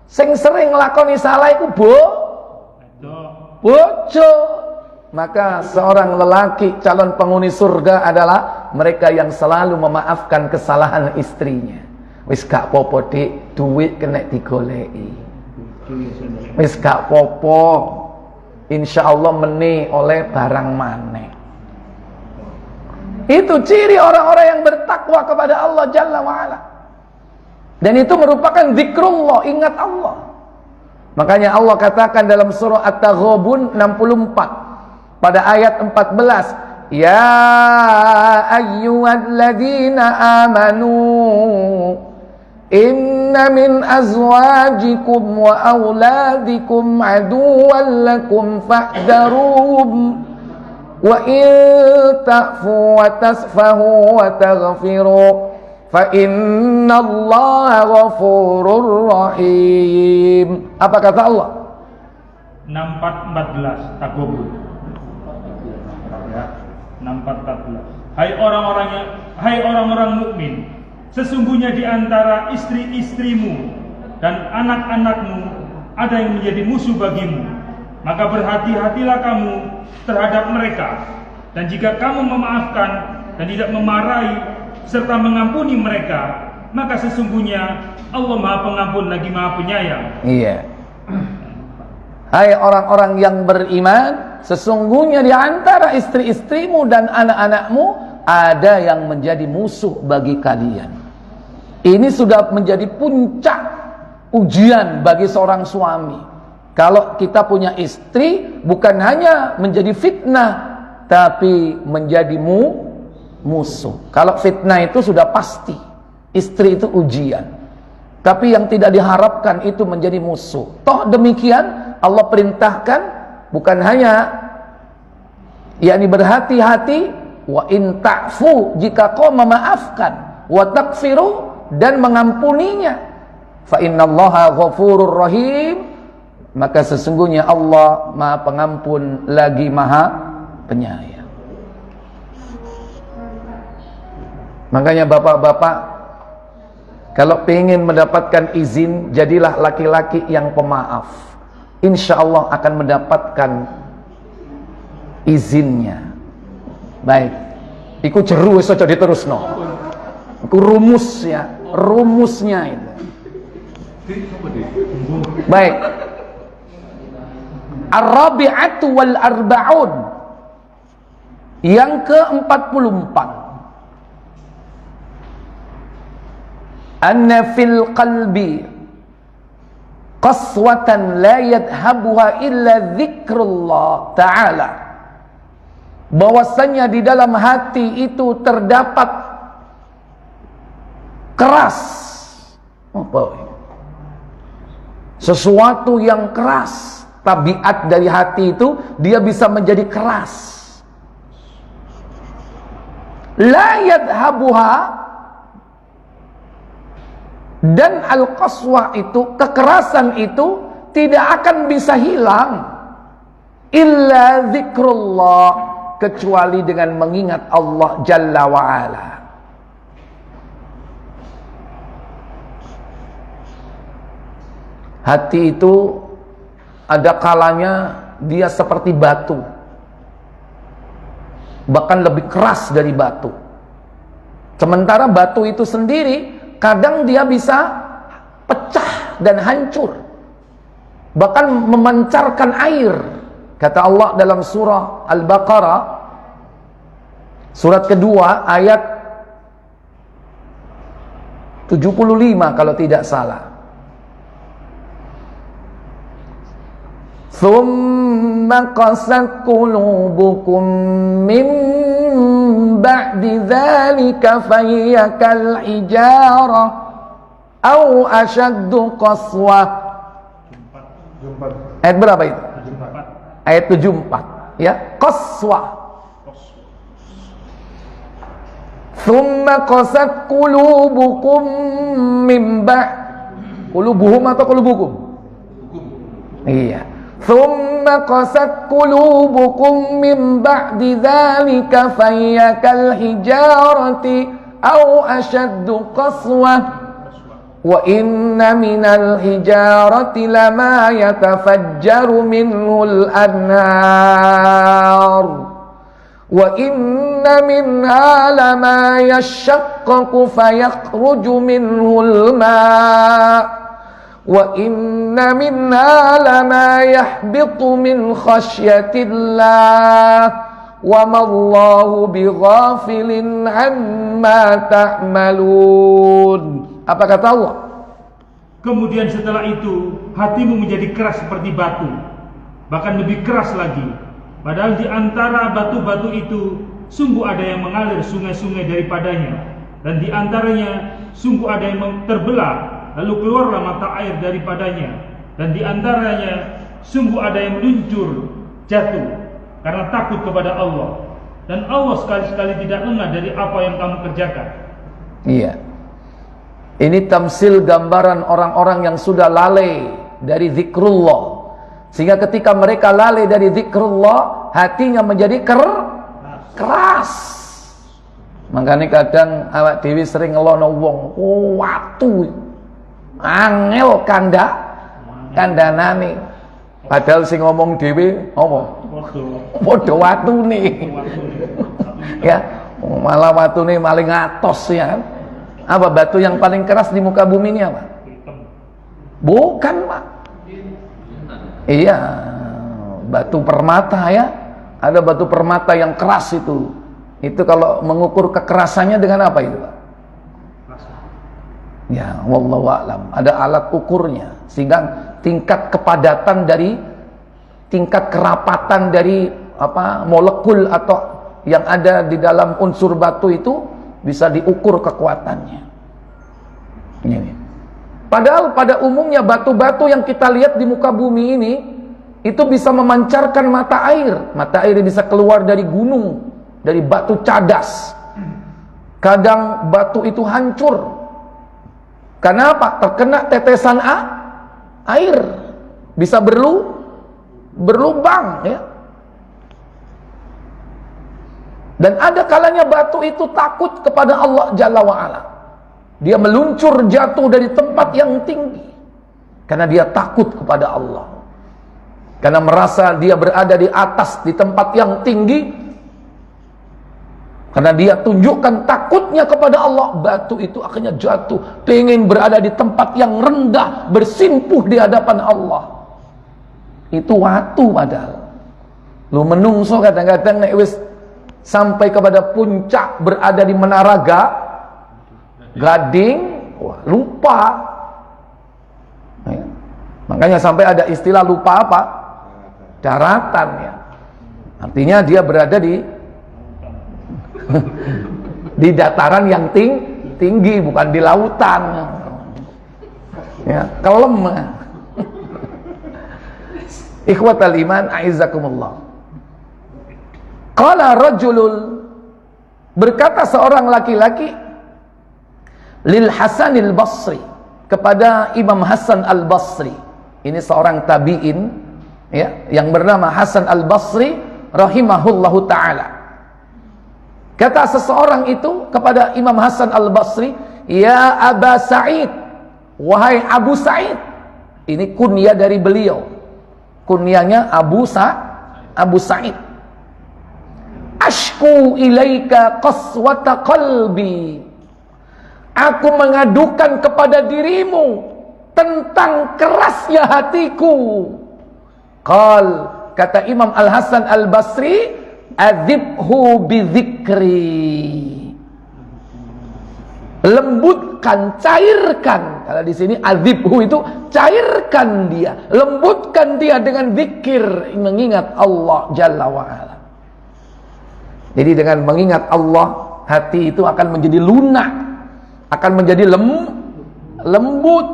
sing sering nglakoni salah iku bojo. Maka seorang lelaki calon penghuni surga adalah mereka yang selalu memaafkan kesalahan istrinya. Wis gak popo dik, duit kena digoleki. Wis gak popo, insyaallah meni oleh barang maneh. Itu ciri orang-orang yang bertakwa kepada Allah Jalla wa'ala. Dan itu merupakan zikrullah, ingat Allah. Makanya Allah katakan dalam surah At-Taghabun 64 pada ayat 14, ya ayyuhalladzina amanu inna min azwajikum wa auladikum aduwwan lakum fahdharuhum wa in ta'fu wa tasfahu wa taghfiru fa innallaha ghafurur rahim. Apa kata Allah? 64:14 Taghabun. 64:14. Hai orang-orang mukmin, sesungguhnya di antara istri-istrimu dan anak-anakmu ada yang menjadi musuh bagimu. Maka berhati-hatilah kamu terhadap mereka. Dan jika kamu memaafkan dan tidak memarahi serta mengampuni mereka, maka sesungguhnya Allah Maha Pengampun lagi Maha Penyayang. Iya. Hai orang-orang yang beriman, sesungguhnya di antara istri-istrimu dan anak-anakmu ada yang menjadi musuh bagi kalian. Ini sudah menjadi puncak ujian bagi seorang suami. Kalau kita punya istri, bukan hanya menjadi fitnah, tapi menjadi musuh. Kalau fitnah itu sudah pasti, istri itu ujian. Tapi yang tidak diharapkan itu menjadi musuh. Toh demikian Allah perintahkan bukan hanya yakni berhati-hati, wa in ta'fu, jika kau memaafkan, wa takfiru, dan mengampuninya, fa innallaha ghafurur rahim, maka sesungguhnya Allah Maha Pengampun lagi Maha Penyayang. Makanya bapak-bapak, kalau ingin mendapatkan izin, jadilah laki-laki yang pemaaf. Insya Allah akan mendapatkan izinnya. Baik, iku jeru wis aja diterusno. Iku rumusnya itu. Baik. Ar-rabi'atu wal arba'un. Yang ke-44. Anna fil qalbi qaswatan la yadhabuha illa dzikrullah ta'ala. Bahwasanya di dalam hati itu terdapat keras. Apa? Sesuatu yang keras. Tabiat dari hati itu dia bisa menjadi keras. La yadhabuha, dan al-qaswah itu, kekerasan itu tidak akan bisa hilang illa zikrullah, kecuali dengan mengingat Allah Jalla wa'ala. Hati itu ada kalanya dia seperti batu, bahkan lebih keras dari batu. Sementara batu itu sendiri kadang dia bisa pecah dan hancur, bahkan memancarkan air. Kata Allah dalam surah Al-Baqarah, surat kedua ayat 75 kalau tidak salah. Thumma qasat qulubukum min ba'di dzalika fahiya kal hijarah aw ashaddu qaswah. Ayat berapa itu? Ayat 74 ya, qaswah. Thumma qasat qulubukum min qulubuhum atau qulubukum? Iya. Thumma qasat qulubukum min ba'di dzalika fahiya kal hijarati aw ashaddu qaswah. wa inna minal hijarati lama yatafajjaru minhul anhar wa inna minha lama yashaqqaqu fayakhruju minhul ma' wa inna minha lama yahbitu min khasyatillah wa mallahu bighafilin amma ta'malun. Apa kata Allah? Kemudian setelah itu hatimu menjadi keras seperti batu, bahkan lebih keras lagi. Padahal di antara batu-batu itu sungguh ada yang mengalir sungai-sungai daripadanya, dan di antaranya sungguh ada yang terbelah, lalu keluarlah mata air daripadanya, dan di antaranya sungguh ada yang meluncur jatuh karena takut kepada Allah, dan Allah sekali-sekali tidak lengah dari apa yang kamu kerjakan. Iya. Ini tamsil gambaran orang-orang yang sudah lalai dari zikrullah, sehingga ketika mereka lalai dari zikrullah, hatinya menjadi keras. Makanya kadang awak dewi sering ngelono wong, watu angel kandanane, padahal sing ngomong dhewe apa? Padha watune. Ya, malah watune maling atos ya kan. Apa batu yang paling keras di muka bumi ini apa? Bukan, Pak. Iya, batu permata ya. Ada batu permata yang keras itu. Itu kalau mengukur kekerasannya dengan apa itu, Pak? Ya, wallahu a'lam. Ada alat ukurnya, sehingga tingkat kepadatan dari, tingkat kerapatan dari molekul atau yang ada di dalam unsur batu itu bisa diukur kekuatannya. Ini. Padahal pada umumnya batu-batu yang kita lihat di muka bumi ini itu bisa memancarkan mata air. Mata air bisa keluar dari gunung, dari batu cadas. Kadang batu itu hancur. Karena apa? Terkena tetesan air, bisa berlubang ya. Dan ada kalanya batu itu takut kepada Allah Jalla wa'ala. Dia meluncur jatuh dari tempat yang tinggi karena dia takut kepada Allah, karena merasa dia berada di atas, di tempat yang tinggi. Karena dia tunjukkan takutnya kepada Allah, batu itu akhirnya jatuh, pengen berada di tempat yang rendah, bersimpuh di hadapan Allah. Itu watu padahal. Lu menungso kadang-kadang nek wis sampai kepada puncak, berada di menara Gading, wah, lupa. Ya. Makanya sampai ada istilah lupa apa? Daratan ya. Artinya dia berada di di dataran yang tinggi, bukan di lautan. Ya, kelem. Ikhwatal iman, a'izzakumullah. Qala rajulun, berkata seorang laki-laki, lil Hasanil Basri, kepada Imam Hasan Al-Basri. Ini seorang tabi'in ya, yang bernama Hasan Al-Basri rahimahullahu ta'ala. Kata seseorang itu kepada Imam Hasan Al-Basri, ya Aba Sa'id, wahai Abu Sa'id. Ini kunyah dari beliau, kunyahnya Abu Sa'id. Ashku ilaika qaswata qalbi, aku mengadukan kepada dirimu tentang kerasnya hatiku. Kata Imam Al-Hasan Al-Basri, adzibhu bidzikri, lembutkan, cairkan. Kalau di sini adzibhu itu cairkan dia, lembutkan dia dengan zikir, mengingat Allah Jalla wa'ala. Jadi dengan mengingat Allah, hati itu akan menjadi lunak, akan menjadi lembut.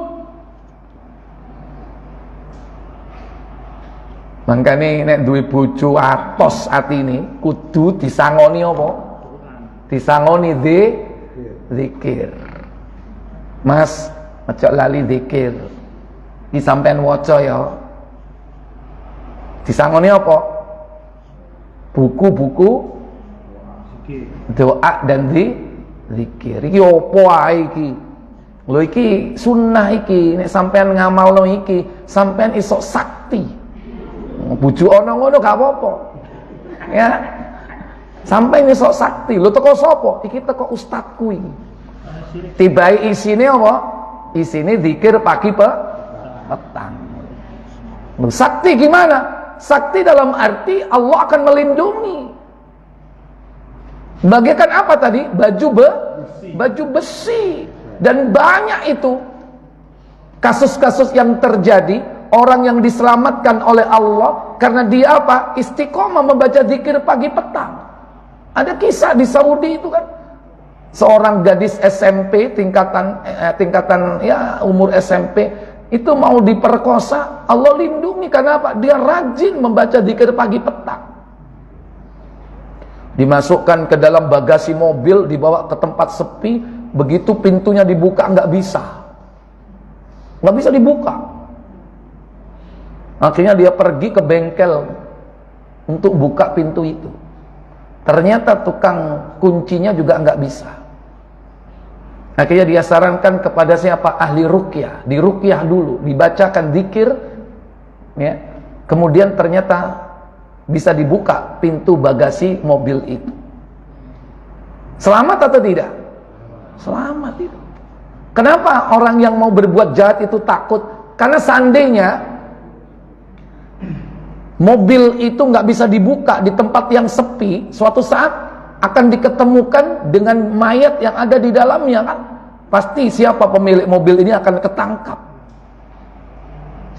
Makanya nek duwe bojo atos atine kudu disangoni apa? Disangoni zikir. Mas, aja lali zikir. Iki sampean waca ya. Disangoni apa? Buku-buku doa dan zikir. Iki apa ae iki? Lho iki sunnah iki, nek sampean ngamalno iki, sampean isok sakti. Bujuk ana ngono gak apa-apa. Ya. Sampean isok sakti. Lho teko sapa? Iki teko ustadku iki. Tibai isine apa? Isine zikir pagi petang. Sakti gimana? Sakti dalam arti Allah akan melindungi. Bagaikan apa tadi? Baju besi. Dan banyak itu kasus-kasus yang terjadi, orang yang diselamatkan oleh Allah karena dia apa? Istiqomah membaca zikir pagi petang. Ada kisah di Saudi itu kan, seorang gadis SMP tingkatan ya umur SMP itu mau diperkosa, Allah lindungi karena apa? Dia rajin membaca zikir pagi petang. Dimasukkan ke dalam bagasi mobil, dibawa ke tempat sepi. Begitu pintunya dibuka nggak bisa dibuka. Akhirnya dia pergi ke bengkel untuk buka pintu itu. Ternyata tukang kuncinya juga nggak bisa. Akhirnya dia sarankan kepada siapa? Ahli ruqyah. Diruqyah dulu, dibacakan zikir, ya. Kemudian ternyata bisa dibuka pintu bagasi mobil itu. Selamat atau tidak? Selamat itu. Kenapa orang yang mau berbuat jahat itu takut? Karena seandainya mobil itu nggak bisa dibuka di tempat yang sepi, suatu saat akan diketemukan dengan mayat yang ada di dalamnya kan? Pasti siapa pemilik mobil ini akan ketangkap.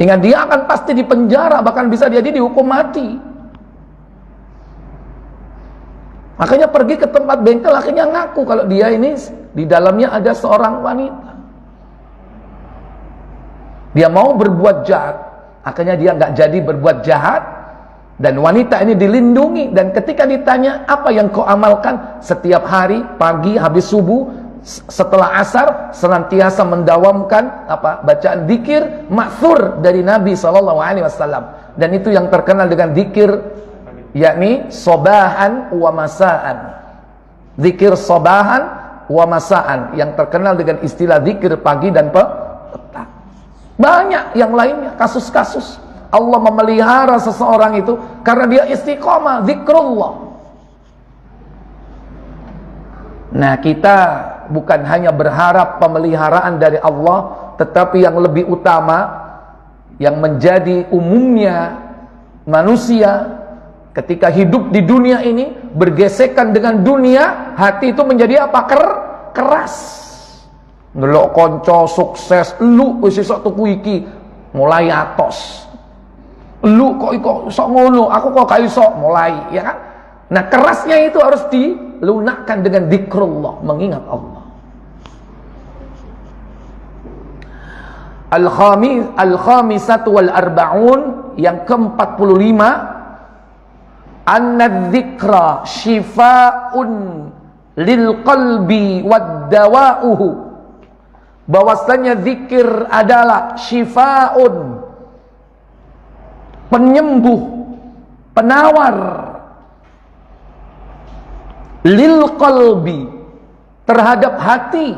Sehingga dia akan pasti dipenjara, bahkan bisa jadi dihukum mati. Makanya pergi ke tempat bengkel, akhirnya ngaku kalau dia ini di dalamnya ada seorang wanita. Dia mau berbuat jahat, akhirnya dia nggak jadi berbuat jahat, dan wanita ini dilindungi. Dan ketika ditanya apa yang kau amalkan, setiap hari pagi habis subuh setelah asar senantiasa mendawamkan bacaan zikir ma'thur dari Nabi SAW. Dan itu yang terkenal dengan zikir, yakni sobahan wa masaan. Zikir sobahan wa masaan, yang terkenal dengan istilah zikir pagi dan petang. Banyak yang lainnya, kasus-kasus Allah memelihara seseorang itu karena dia istiqomah zikrullah. Nah, kita bukan hanya berharap pemeliharaan dari Allah, tetapi yang lebih utama, yang menjadi umumnya manusia ketika hidup di dunia ini, bergesekan dengan dunia, hati itu menjadi apa? Keras. Ndelok konco sukses, lu wis iso tuku iki, mulai atos. Lu kok sok ngono, aku kok gak iso, mulai, ya kan? Nah, kerasnya itu harus dilunakkan dengan zikrullah, mengingat Allah. Al-khamisatu wal arba'un, yang ke-45, anna dzikra shifaa'un lil qalbi wad dawa'uhu. Bahwasanya zikir adalah shifaa'un, penyembuh, penawar, lil qalbi, terhadap hati,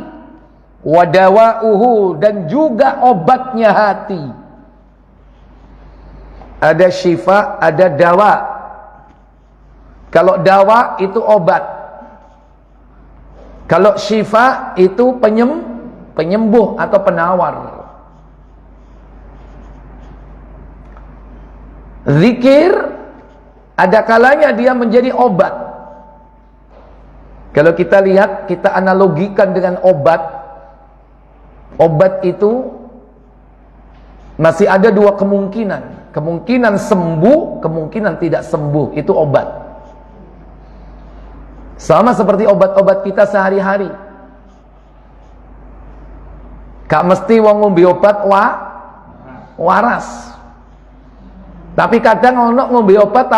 wa dawa'uhu, dan juga obatnya hati. Ada syifa, ada dawa. Kalau dawa itu obat, kalau syifa itu penyembuh atau penawar. Zikir ada kalanya dia menjadi obat. Kalau kita lihat, kita analogikan dengan obat. Obat itu masih ada dua kemungkinan. Kemungkinan sembuh, kemungkinan tidak sembuh. Itu obat. Sama seperti obat-obat kita sehari-hari. Gak mesti wong ngombe obat waras. Tapi kadang ono ngombe obat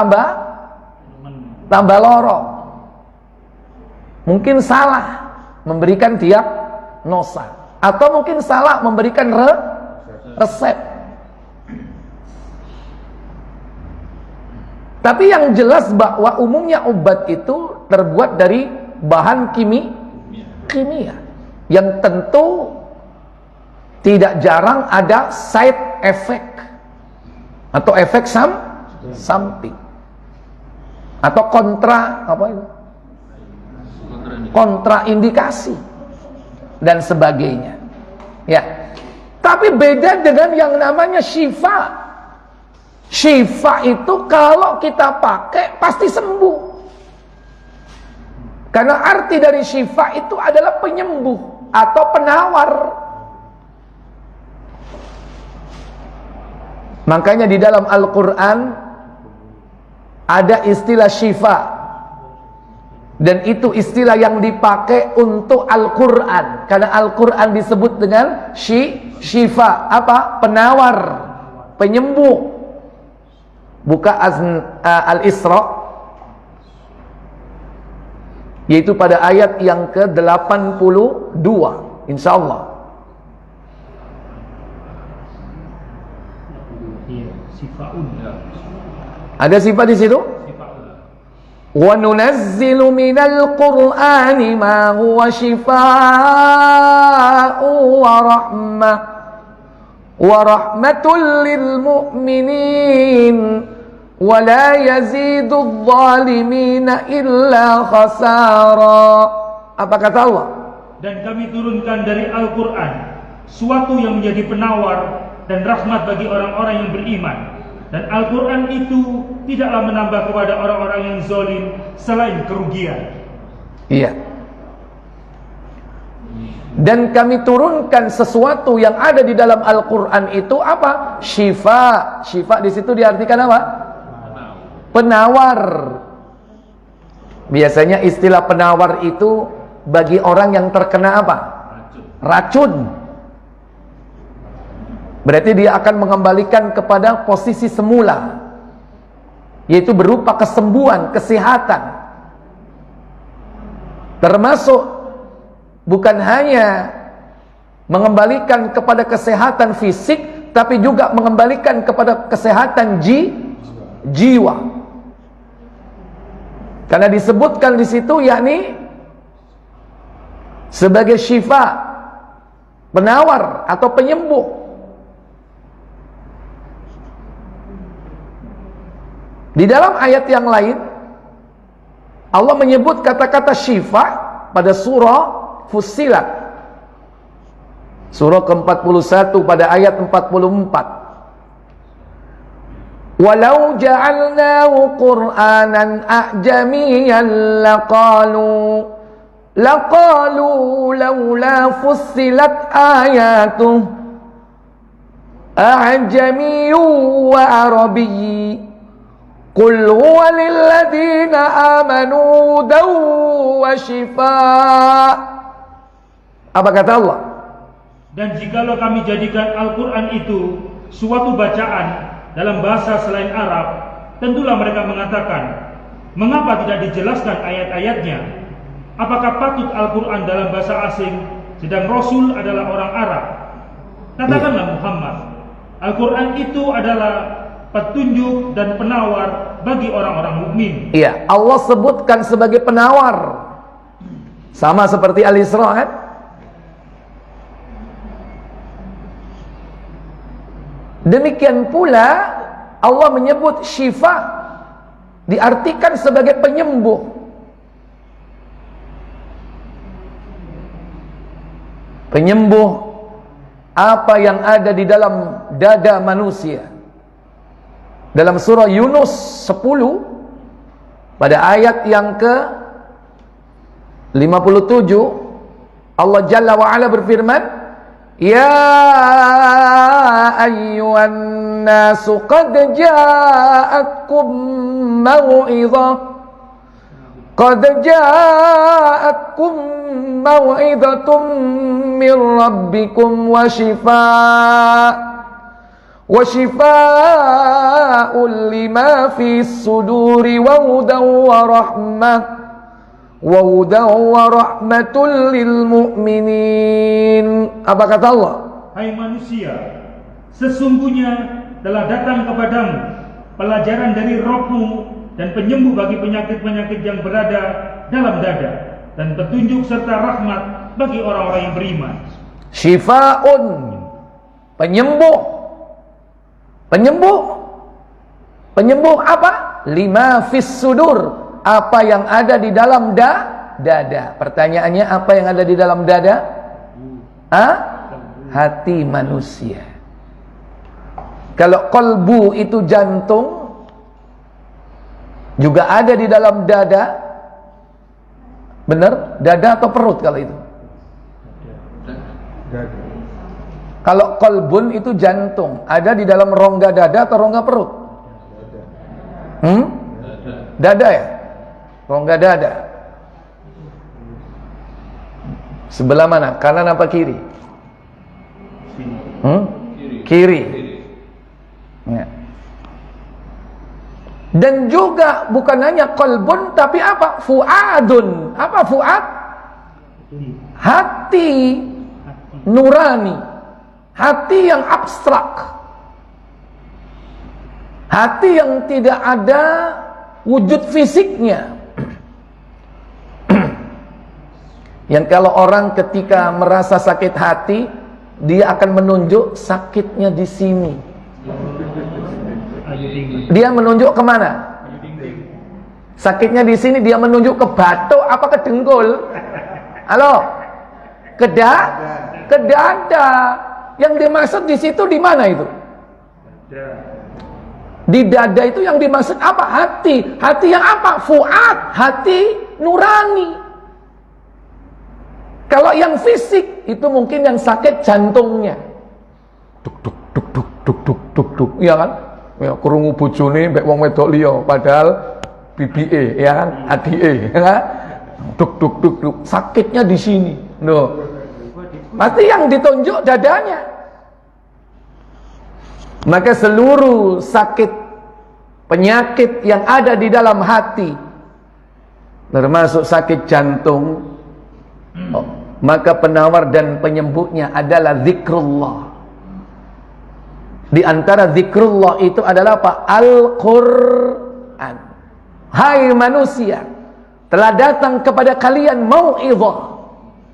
tambah loro. Mungkin salah memberikan diagnosa, atau mungkin salah memberikan resep. Tapi yang jelas bahwa umumnya obat itu terbuat dari bahan kimia, yang tentu tidak jarang ada side effect atau efek samping atau kontraindikasi dan sebagainya. Ya. Tapi beda dengan yang namanya syifa. Syifa itu kalau kita pakai pasti sembuh. Karena arti dari syifa itu adalah penyembuh atau penawar. Makanya di dalam Al-Quran ada istilah syifa, dan itu istilah yang dipakai untuk Al-Quran. Karena Al-Quran disebut dengan syifa, apa? Penawar, penyembuh. Buka Al-Isra, yaitu pada ayat yang ke-82, insyaallah. Ada sifat di situ? Wa nunazzilu minal Qur'ani ma huwa shifaa'un wa rahmatul lil mu'minin wa la yazidu adh-dhalimina illa khasara. Apa kata Allah? Dan kami turunkan dari Al-Quran suatu yang menjadi penawar dan rahmat bagi orang-orang yang beriman. Dan Al-Quran itu tidaklah menambah kepada orang-orang yang zalim selain kerugian. Iya. Dan kami turunkan sesuatu yang ada di dalam Al-Quran itu apa? Syifa. Syifa di situ diartikan apa? Penawar. Biasanya istilah penawar itu bagi orang yang terkena apa? Racun. Berarti dia akan mengembalikan kepada posisi semula, yaitu berupa kesembuhan, kesehatan. Termasuk bukan hanya mengembalikan kepada kesehatan fisik, tapi juga mengembalikan kepada kesehatan jiwa. Karena disebutkan di situ yakni sebagai syifa, penawar atau penyembuh. Di dalam ayat yang lain Allah menyebut kata-kata syifa pada surah Fussilat, surah ke-41 pada ayat 44. Walau ja'alnahu Qur'anan a'jamiyyan laqalu laula fussilat ayatuh a'jamiyyun wa arabiyyin. Qul huwa lilladheena amanu hudan wa shifaa. Apa kata Allah? Dan jikalau kami jadikan Al-Quran itu suatu bacaan dalam bahasa selain Arab, tentulah mereka mengatakan, mengapa tidak dijelaskan ayat-ayatnya? Apakah patut Al-Quran dalam bahasa asing, sedang Rasul adalah orang Arab? Katakanlah Muhammad, Al-Quran itu adalah petunjuk dan penawar bagi orang-orang mukmin. Iya, Allah sebutkan sebagai penawar. Sama seperti Al-Isra kan? Demikian pula Allah menyebut syifa diartikan sebagai penyembuh. Penyembuh apa yang ada di dalam dada manusia. Dalam surah Yunus 10 pada ayat yang ke-57 Allah Jalla wa Ala berfirman, Ya ayyuhan nasu qad ja'atkum maw'idatum min rabbikum wa shifaa'un lima fis suduri wa hudan wa rahmatul lil mu'minin. Apa kata Allah? Hai manusia, sesungguhnya telah datang kepadamu pelajaran dari Rabb-Mu dan penyembuh bagi penyakit-penyakit yang berada dalam dada, dan petunjuk serta rahmat bagi orang-orang yang beriman. Syifa'un, Penyembuh. Penyembuh apa? Lima fis sudur, apa yang ada di dalam dada. Pertanyaannya, apa yang ada di dalam dada? Hati manusia. Kalau qalbu itu jantung, juga ada di dalam dada. Benar? Dada atau perut kalau itu? Dada. Kalau qalbun itu jantung, ada di dalam rongga dada atau rongga perut? Dada ya? Rongga dada. Sebelah mana? Kanan apa kiri? Kiri. Ya. Dan juga bukan hanya qalbun, tapi apa? Fuadun. Apa fuad? Hati nurani. Hati yang abstrak. Hati yang tidak ada wujud fisiknya. Yang kalau orang ketika merasa sakit hati, dia akan menunjuk sakitnya di sini. Dia menunjuk kemana? Sakitnya di sini, dia menunjuk ke batuk apa ke dengkul? Halo? Ke dada. Yang dimaksud di situ di mana itu? Di dada itu yang dimaksud apa? Hati. Hati yang apa? Fuad. Hati nurani. Kalau yang fisik itu mungkin yang sakit jantungnya. Duk. Iya kan? Ya krungu bojone mbek wong wedok liya padahal bibike ya kan? Adike, ya kan? Duk. Sakitnya di sini. Loh. Pasti yang ditunjuk dadanya. Maka seluruh sakit, penyakit yang ada di dalam hati, termasuk sakit jantung, maka penawar dan penyembuhnya adalah zikrullah. Di antara zikrullah itu adalah apa? Al-Quran. Hai manusia, telah datang kepada kalian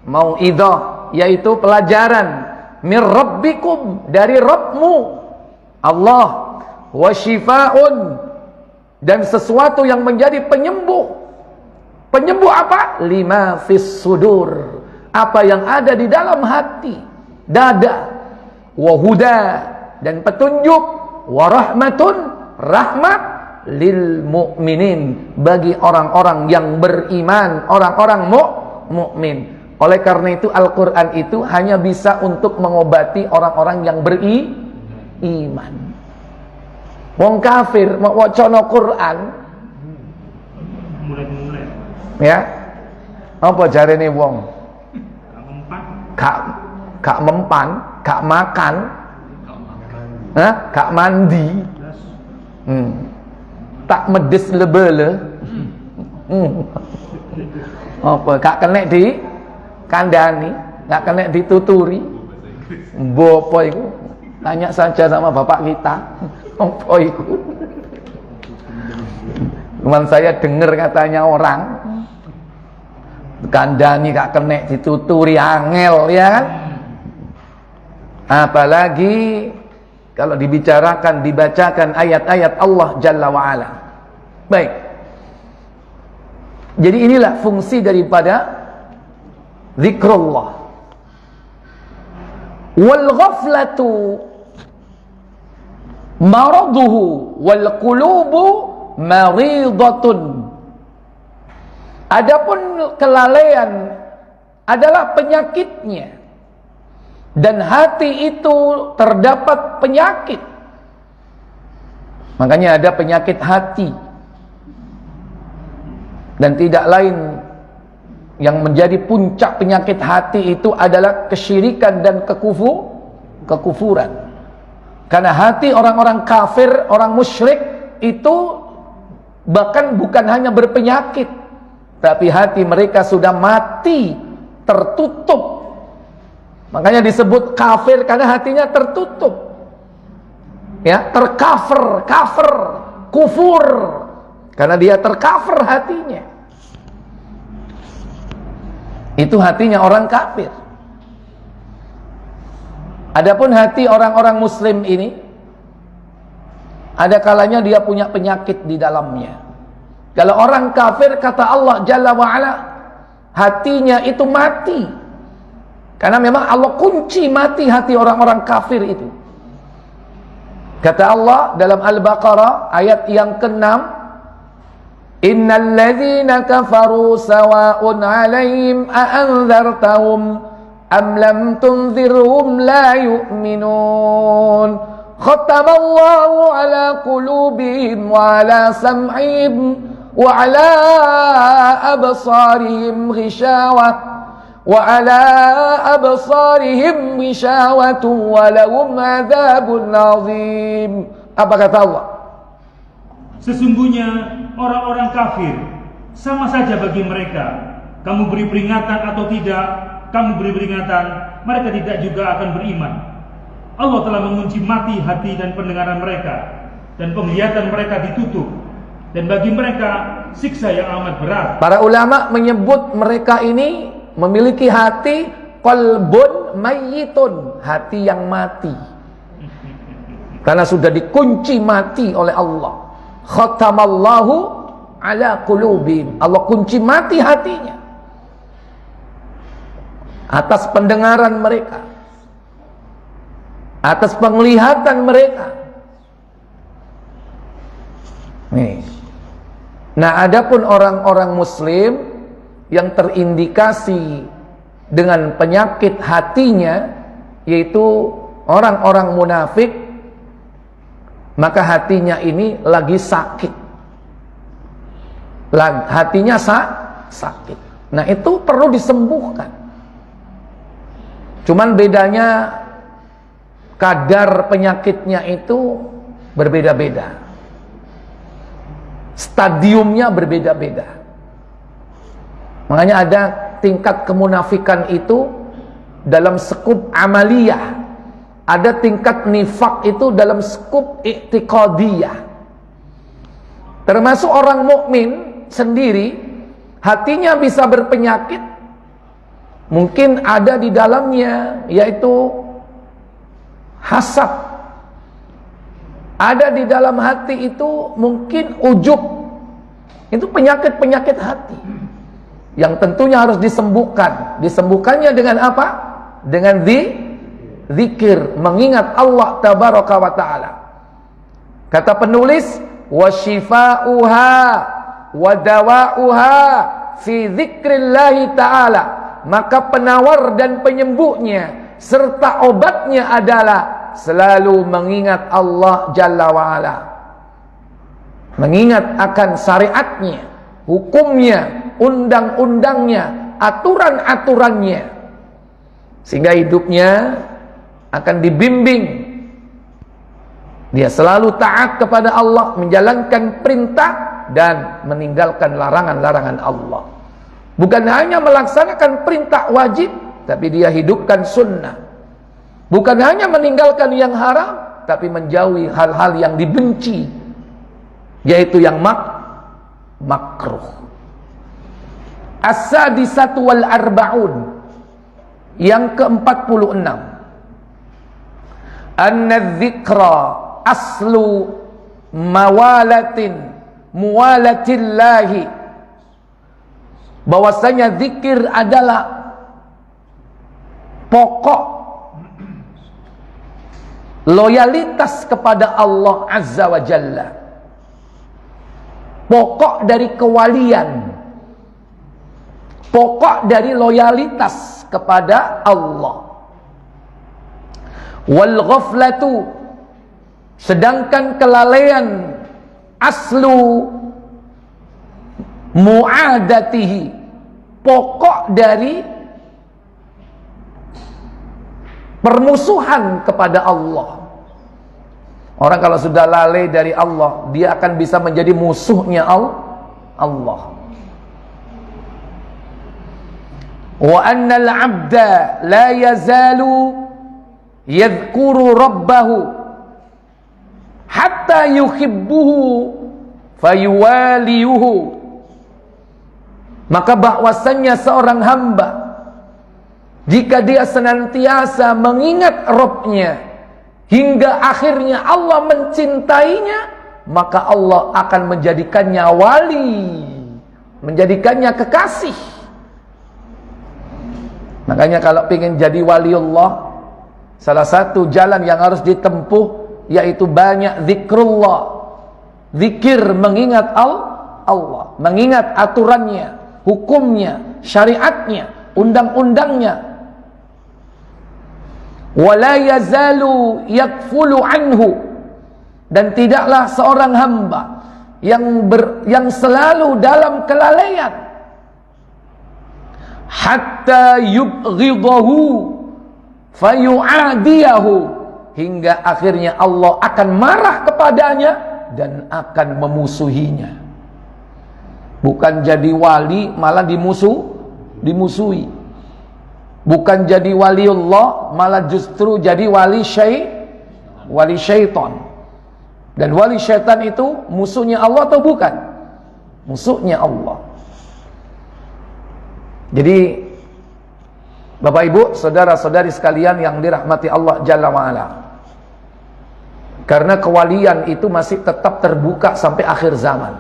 mau'idhah, yaitu pelajaran mir rabbikum, dari Rabbmu Allah, wa shifaun, dan sesuatu yang menjadi penyembuh. Penyembuh apa? Lima fis sudur, apa yang ada di dalam hati, dada. Wa huda, dan petunjuk. Wa rahmatun, rahmat lil mu'minin, bagi orang-orang yang beriman, orang-orang mukmin. Oleh karena itu Al-Quran itu hanya bisa untuk mengobati orang-orang yang beriman. Wong kafir mau wacana Quran, mulai. Ya, apa jarene wong? Gak mempan, gak makan, gak mandi, tak medes lebele, apa? Gak kena di kandani, gak kena dituturi. Apa iku? Tanya saja sama bapak kita. Apa iku? Cuman saya dengar katanya orang kandani gak kena dituturi, angel, ya kan? Apalagi kalau dibicarakan, dibacakan ayat-ayat Allah Jalla wa'ala. Baik. Jadi inilah fungsi daripada zikrullah. Wal ghaflatu maraduhu wal qulubu maridatun. Adapun kelalaian adalah penyakitnya, dan hati itu terdapat penyakit. Makanya ada penyakit hati, dan tidak lain yang menjadi puncak penyakit hati itu adalah kesyirikan dan kekufuran. Karena hati orang-orang kafir, orang musyrik itu bahkan bukan hanya berpenyakit, tapi hati mereka sudah mati, tertutup. Makanya disebut kafir karena hatinya tertutup. Ya, tercover, kufur. Karena dia tercover hatinya. Itu hatinya orang kafir. Adapun hati orang-orang muslim ini, ada kalanya dia punya penyakit di dalamnya. Kalau orang kafir, kata Allah Jalla wa'ala, hatinya itu mati. Karena memang Allah kunci mati hati orang-orang kafir itu. Kata Allah dalam Al-Baqarah ayat yang ke-6, Innal ladzina kafaru sawa'un 'alaihim a'anzartahum am lam tunzirhum la yu'minun. Khatamallahu 'ala qulubihim wa 'ala sam'ihim wa 'ala absarihim ghishawah وَعَلَىٰ أَبْصَارِهِمْ غِشَاوَةٌ وَلَهُمْ عَذَابٌ عَظِيمٌ. Apa kata Allah? Sesungguhnya orang-orang kafir sama saja bagi mereka. Kamu beri peringatan atau tidak, kamu beri peringatan, mereka tidak juga akan beriman. Allah telah mengunci mati hati dan pendengaran mereka, dan penglihatan mereka ditutup, dan bagi mereka siksa yang amat berat. Para ulama menyebut mereka ini memiliki hati qalbun mayyitun, hati yang mati. Karena sudah dikunci mati oleh Allah. Khatamallahu ala qulubihim. Allah kunci mati hatinya atas pendengaran mereka, atas penglihatan mereka. Nih. Nah, adapun orang-orang muslim yang terindikasi dengan penyakit hatinya, yaitu orang-orang munafik, maka hatinya ini lagi sakit. Hatinya sakit. Nah, itu perlu disembuhkan. Cuman bedanya kadar penyakitnya itu berbeda-beda. Stadiumnya berbeda-beda. Makanya ada tingkat kemunafikan itu dalam skup amaliyah, ada tingkat nifak itu dalam skup i'tiqadiyah. Termasuk orang mukmin sendiri, hatinya bisa berpenyakit, mungkin ada di dalamnya yaitu hasad. Ada di dalam hati itu mungkin ujub. Itu penyakit-penyakit hati yang tentunya harus disembuhkan. Disembuhkannya dengan apa? Dengan zikir, mengingat Allah tabaraka wa ta'ala. Kata penulis, wa shifa'uha wa dawa'uha fi zikrillahi ta'ala. Maka penawar dan penyembuhnya serta obatnya adalah selalu mengingat Allah Jalla wa'ala, mengingat akan syariatnya, hukumnya, undang-undangnya, aturan-aturannya, sehingga hidupnya akan dibimbing. Dia selalu taat kepada Allah, menjalankan perintah dan meninggalkan larangan-larangan Allah. Bukan hanya melaksanakan perintah wajib, tapi dia hidupkan sunnah. Bukan hanya meninggalkan yang haram, tapi menjauhi hal-hal yang dibenci, yaitu yang makruh. As-sadisatu wal arba'un, yang ke-46, anna dzikra aslu muwalatillahi, bahwasanya zikir adalah pokok loyalitas kepada Allah Azza wa Jalla, pokok dari kewalian, pokok dari loyalitas kepada Allah. Wal ghaflatu, sedangkan kelalaian, aslu mu'adatihi, pokok dari permusuhan kepada Allah. Orang kalau sudah lalai dari Allah, dia akan bisa menjadi musuhnya Allah. Wa annal 'abda la yazalu yadhkuru rabbahu hatta yuhibbuhu fayuwaliyuhu. Maka bahwasannya seorang hamba jika dia senantiasa mengingat Rabb-nya hingga akhirnya Allah mencintainya, maka Allah akan menjadikannya wali, menjadikannya kekasih. Makanya kalau ingin jadi waliullah, salah satu jalan yang harus ditempuh yaitu banyak zikrullah. Zikir, mengingat Allah, mengingat aturannya, hukumnya, syariatnya, undang-undangnya. Wala yazalu yakfulu anhu, dan tidaklah seorang hamba yang selalu dalam kelalaian hatta yubghidahu fayu'adiyahu, hingga akhirnya Allah akan marah kepadanya dan akan memusuhinya. Bukan jadi wali malah dimusuhi. Bukan jadi waliullah malah justru jadi wali syaitan. Dan wali syaitan itu musuhnya Allah atau bukan? Musuhnya Allah. Jadi Bapak Ibu, saudara-saudari sekalian yang dirahmati Allah Jalla wa'ala, karena kewalian itu masih tetap terbuka sampai akhir zaman.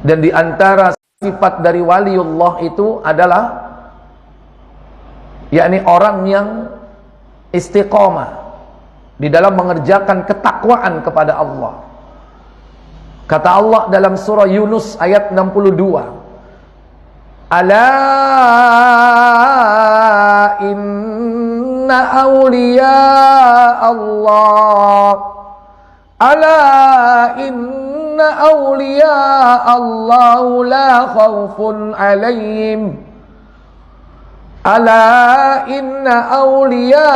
Dan di antara sifat dari waliullah itu adalah yakni orang yang istiqomah di dalam mengerjakan ketakwaan kepada Allah. Kata Allah dalam surah Yunus ayat 62, ala inna awliya Allah, ala inna awliya Allah la khawfun alaihim, ala inna awliya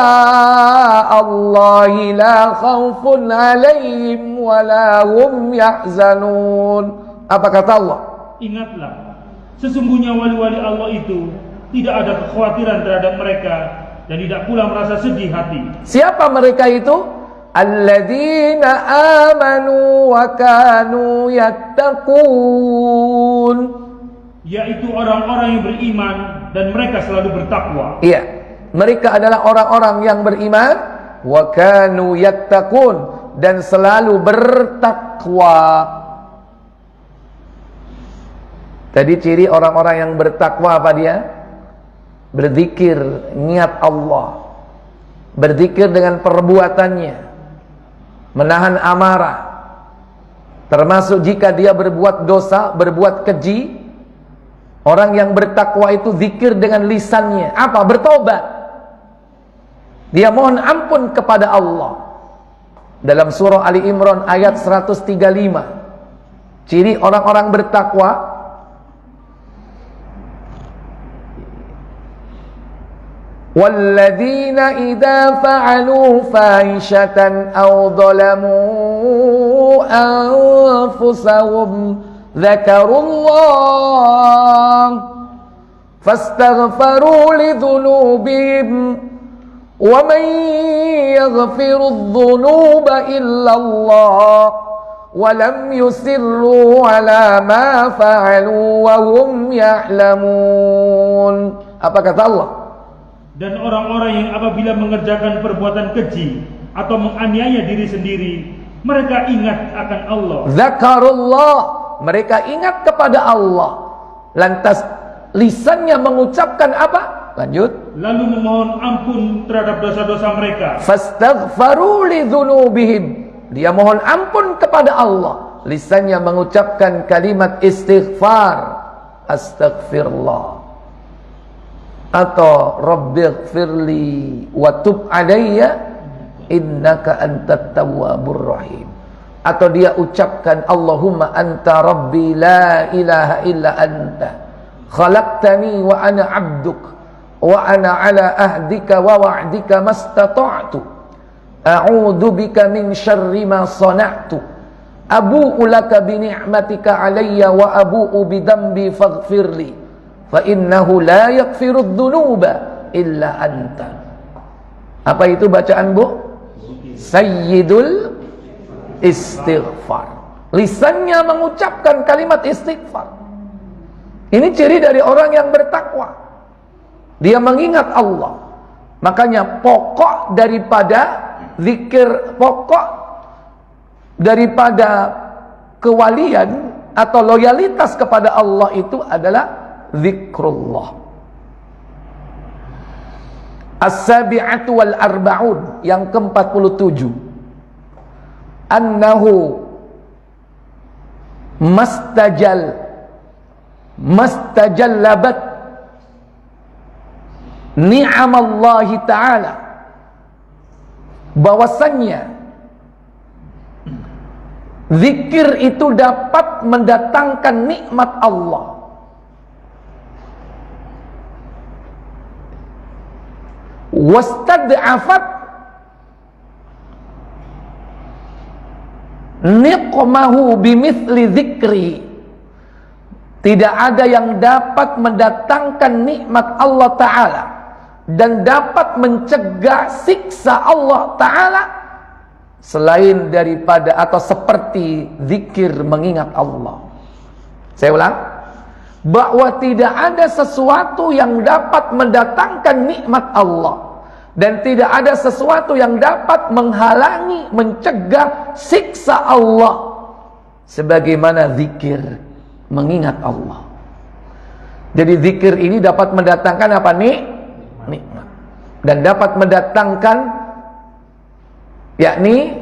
Allah la khawfun alaihim wa la hum yahzanun. Apa kata Allah? Ingatlah, sesungguhnya wali-wali Allah itu tidak ada kekhawatiran terhadap mereka dan tidak pula merasa sedih hati. Siapa mereka itu? Alladzina amanu wa kanu yattaqun, yaitu orang-orang yang beriman dan mereka selalu bertakwa. Iya, mereka adalah orang-orang yang beriman wa kanu yattaqun, dan selalu bertakwa. Tadi ciri orang-orang yang bertakwa apa dia? Berzikir, niat Allah, berzikir dengan perbuatannya, menahan amarah. Termasuk jika dia berbuat dosa, berbuat keji, orang yang bertakwa itu zikir dengan lisannya. Apa? Bertobat. Dia mohon ampun kepada Allah. Dalam surah Ali Imran ayat 135, ciri orang-orang bertakwa, وَالَّذِينَ إِذَا فَعَلُوا فَاحِشَةً أَوْ ظَلَمُوا أَنفُسَهُمْ ذَكَرُوا اللَّهَ فَاسْتَغْفَرُوا لِذُنُوبِهِمْ وَمَنْ يَغْفِرُ الذُّنُوبَ إِلَّا اللَّهُ وَلَمْ يُصِرُّوا عَلَى مَا فَعَلُوا وَهُمْ يَعْلَمُونَ. Apa kata Allah? Dan orang-orang yang apabila mengerjakan perbuatan keji atau menganiaya diri sendiri, mereka ingat akan Allah. Zakarullah, mereka ingat kepada Allah. Lantas lisannya mengucapkan apa? Lanjut. Lalu memohon ampun terhadap dosa-dosa mereka. Fastaghfaru lidzunubihim, dia mohon ampun kepada Allah. Lisannya mengucapkan kalimat istighfar, astaghfirullah, atau rabbighfirli wa tub alayya innaka antat tawwabur rahim, atau dia ucapkan Allahumma anta rabbi la ilaha illa anta khalaqtani wa ana abduk wa ana ala ahdika wa wa'dika mastata'tu a'udzu bika min syarri ma sana'tu abu'u laka bi ni'matika alayya wa abu'u bi dhanbi faghfirli fa innahu la yaghfirudz dzunuba illa anta. Apa itu bacaan, Bu? Sayyidul istighfar. Lisannya mengucapkan kalimat istighfar. Ini ciri dari orang yang bertakwa. Dia mengingat Allah. Makanya pokok daripada zikir, pokok daripada kewalian atau loyalitas kepada Allah itu adalah zikrullah. As-sabi'atu wal arba'un, yang ke-47. Annahu mastajallabat ni'amallahi ta'ala, bahwasannya zikir itu dapat mendatangkan nikmat Allah. Wastad'afat niqmahu bimithli dzikri. Tidak ada yang dapat mendatangkan nikmat Allah Ta'ala dan dapat mencegah siksa Allah Ta'ala selain daripada atau seperti zikir mengingat Allah. Saya ulang, bahwa tidak ada sesuatu yang dapat mendatangkan nikmat Allah dan tidak ada sesuatu yang dapat menghalangi, mencegah siksa Allah sebagaimana zikir mengingat Allah. Jadi zikir ini dapat mendatangkan apa? Nikmat. Dan dapat mendatangkan yakni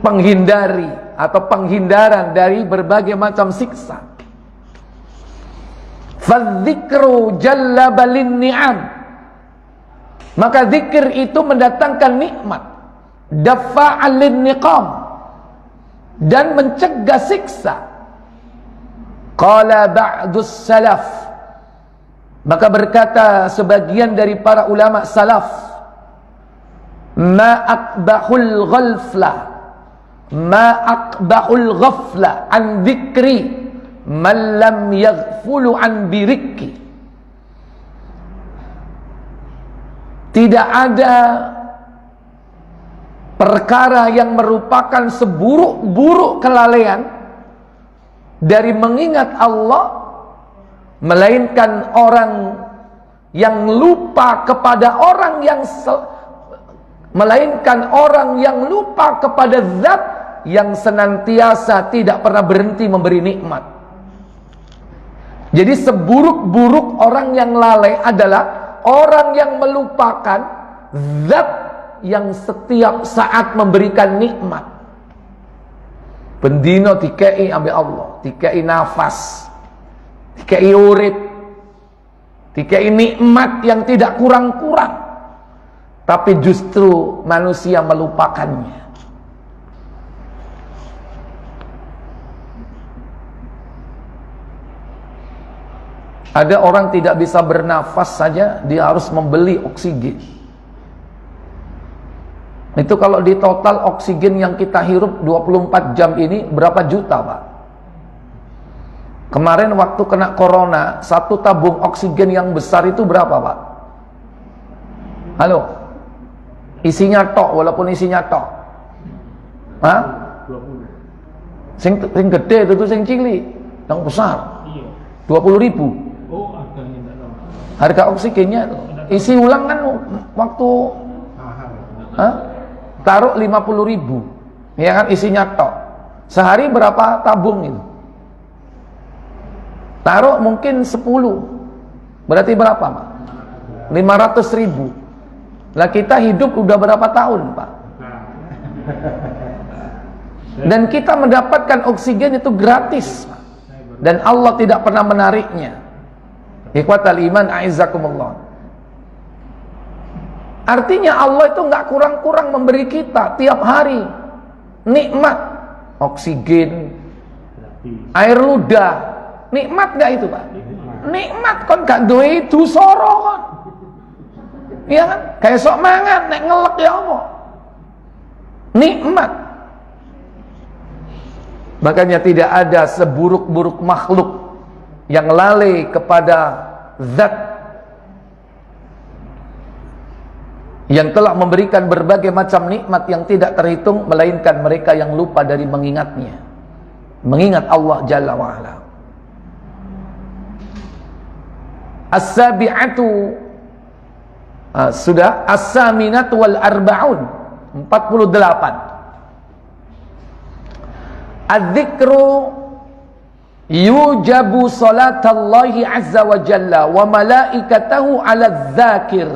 penghindari atau penghindaran dari berbagai macam siksa. Fadzikru jallabalin ni'am, maka zikir itu mendatangkan nikmat, dafa'alin niqam, dan mencegah siksa. Qala ba'dus salaf, maka berkata sebagian dari para ulama salaf, ma aqbahul ghafla an dzikri man lam yaghfulu an birikki. Tidak ada perkara yang merupakan seburuk-buruk kelalaian dari mengingat Allah, melainkan orang yang lupa kepada orang yang melainkan orang yang lupa kepada zat yang senantiasa tidak pernah berhenti memberi nikmat. Jadi seburuk-buruk orang yang lalai adalah orang yang melupakan zat yang setiap saat memberikan nikmat. Bendino dikei ambil Allah, dikei nafas, dikei urip, dikei nikmat yang tidak kurang-kurang, tapi justru manusia melupakannya. Ada orang tidak bisa bernafas saja, dia harus membeli oksigen. Itu kalau di total oksigen yang kita hirup 24 jam ini berapa juta, Pak? Kemarin waktu kena corona, satu tabung oksigen yang besar itu berapa, Pak? Halo? Isinya tok, walaupun isinya tok. Hah? 20. Sing gede itu sing cilik, yang besar. 20.000. Oh, harganya enggak tahu. Harga oksigennya itu. Isi ulang kan waktu taruh 50.000. Ya kan, isinya tok. Sehari berapa tabung itu? Taruh mungkin 10. Berarti berapa, Pak? 500.000. Lah kita hidup udah berapa tahun, Pak? Dan kita mendapatkan oksigen itu gratis, Pak. Dan Allah tidak pernah menariknya. Ikhwatal iman a'izzakumullah. Artinya Allah itu nggak kurang-kurang memberi kita tiap hari nikmat, oksigen, air ludah. Nikmat nggak itu, Pak? Nikmat kon gak duwe dusara kon. Iya kan? Kayak sok mangan nek ngelek ya Allah. Nikmat. Makanya tidak ada seburuk-buruk makhluk yang lalai kepada zat yang telah memberikan berbagai macam nikmat yang tidak terhitung, melainkan mereka yang lupa dari mengingatnya, mengingat Allah Jalla wa'ala. As-sabi'atu sudah, as-saminatu wal arba'un 48. Az-dzikru yujabu salatallahi azza wa jalla wa malaikatahu ala dzakir.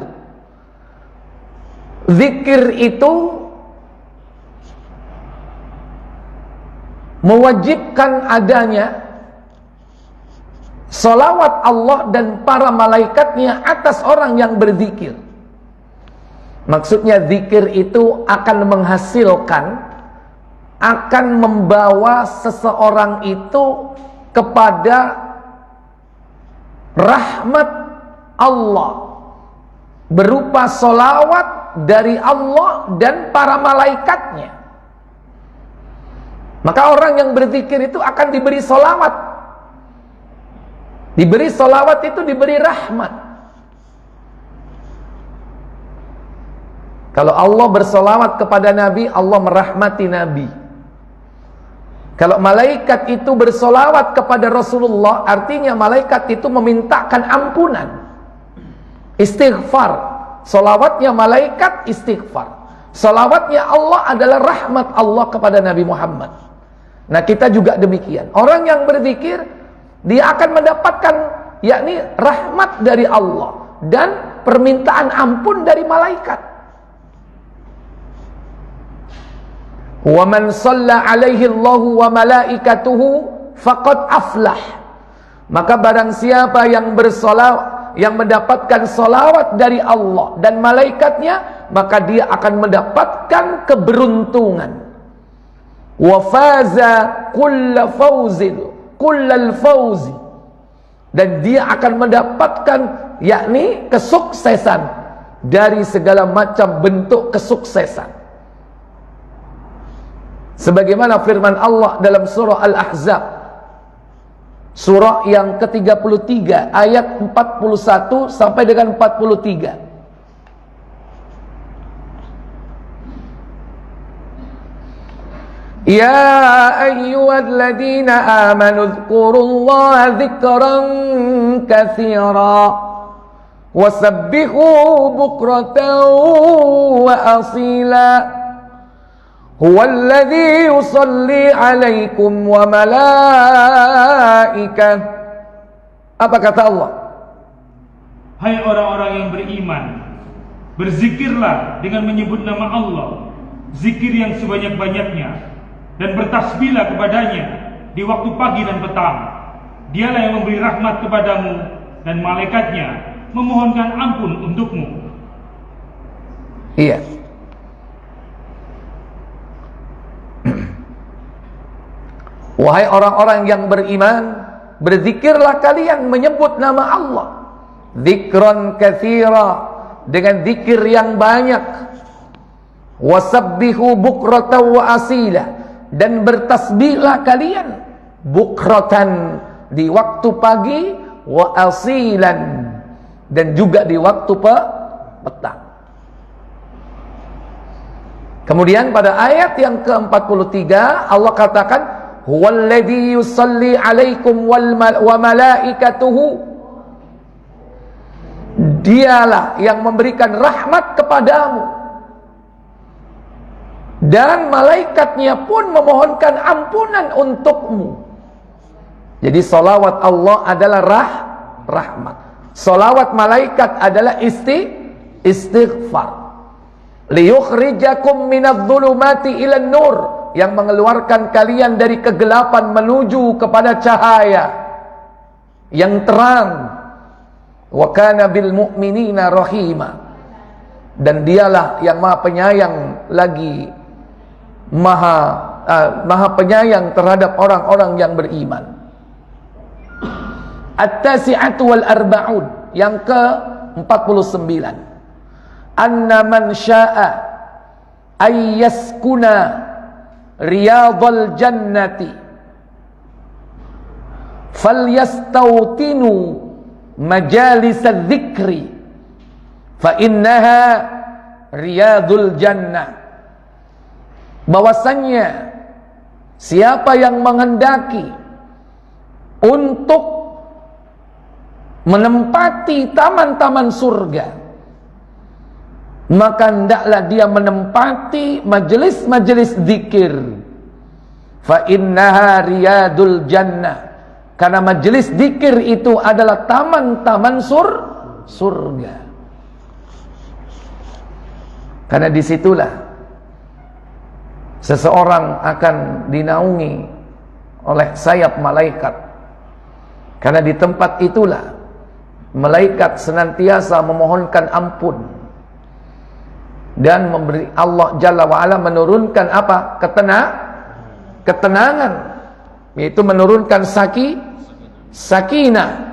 Zikir itu mewajibkan adanya salawat Allah dan para malaikatnya atas orang yang berzikir. Maksudnya zikir itu akan menghasilkan, akan membawa seseorang itu kepada rahmat Allah berupa salawat dari Allah dan para malaikatnya. Maka orang yang berzikir itu akan diberi salawat. Diberi salawat itu diberi rahmat. Kalau Allah bersalawat kepada Nabi, Allah merahmati Nabi. Kalau malaikat itu bersolawat kepada Rasulullah, artinya malaikat itu memintakan ampunan, istighfar. Solawatnya malaikat istighfar. Solawatnya Allah adalah rahmat Allah kepada Nabi Muhammad. Nah, kita juga demikian. Orang yang berzikir, dia akan mendapatkan yakni rahmat dari Allah dan permintaan ampun dari malaikat. Wa man shalla alaihi Allahu wa malaikatuhu faqad aflah. Maka barang siapa yang bersolawat, yang mendapatkan solawat dari Allah dan malaikatnya, maka dia akan mendapatkan keberuntungan. Wa faza kullal fawzi, dan dia akan mendapatkan yakni kesuksesan dari segala macam bentuk kesuksesan. Sebagaimana firman Allah dalam surah Al-Ahzab, surah yang ke-33 ayat 41 sampai dengan 43. Ya ayyuhalladzina amanu dzkurullaha dzikran katsira wasabbihu bukratan wa asila. Huwallazi yusalli 'alaikum wa malaikah. Apa kata Allah? Hai orang-orang yang beriman, berzikirlah dengan menyebut nama Allah, zikir yang sebanyak-banyaknya, dan bertasbihlah kepadanya di waktu pagi dan petang. Dialah yang memberi rahmat kepadamu, dan malaikatnya memohonkan ampun untukmu. Iya. Wahai orang-orang yang beriman, berzikirlah kalian menyebut nama Allah, dzikran katsira, dengan zikir yang banyak. Wasabbihu bukratan wa asila, dan bertasbihlah kalian bukratan di waktu pagi, wa asilan, dan juga di waktu petang. Kemudian pada ayat yang ke-43 Allah katakan, huwallazi yusalli 'alaikum wa malaikatuhu. Dialah yang memberikan rahmat kepadamu, dan malaikatnya pun memohonkan ampunan untukmu. Jadi salawat Allah adalah rahmat. Salawat malaikat adalah istighfar. Liyukhrijakum minadh-dhulumati ilan nur, yang mengeluarkan kalian dari kegelapan menuju kepada cahaya yang terang. Wa kana bil mu'minina rahima, dan dialah yang maha penyayang lagi maha penyayang terhadap orang-orang yang beriman. At-tasi'atu wal arba'un, yang ke-49. Anna man sya'a ayyaskuna riyadhal jannati falyastawtinu majalisal dzikri fa innaha riyadul jannah. Bahwasannya siapa yang menghendaki untuk menempati taman-taman surga, maka hendaklah dia menempati majelis-majelis zikir. Fa innaha riyadul jannah, karena majelis zikir itu adalah taman-taman surga. Karena disitulah seseorang akan dinaungi oleh sayap malaikat. Karena di tempat itulah malaikat senantiasa memohonkan ampun dan memberi, Allah Jalla wa'ala menurunkan apa? Ketenangan, yaitu menurunkan sakinah.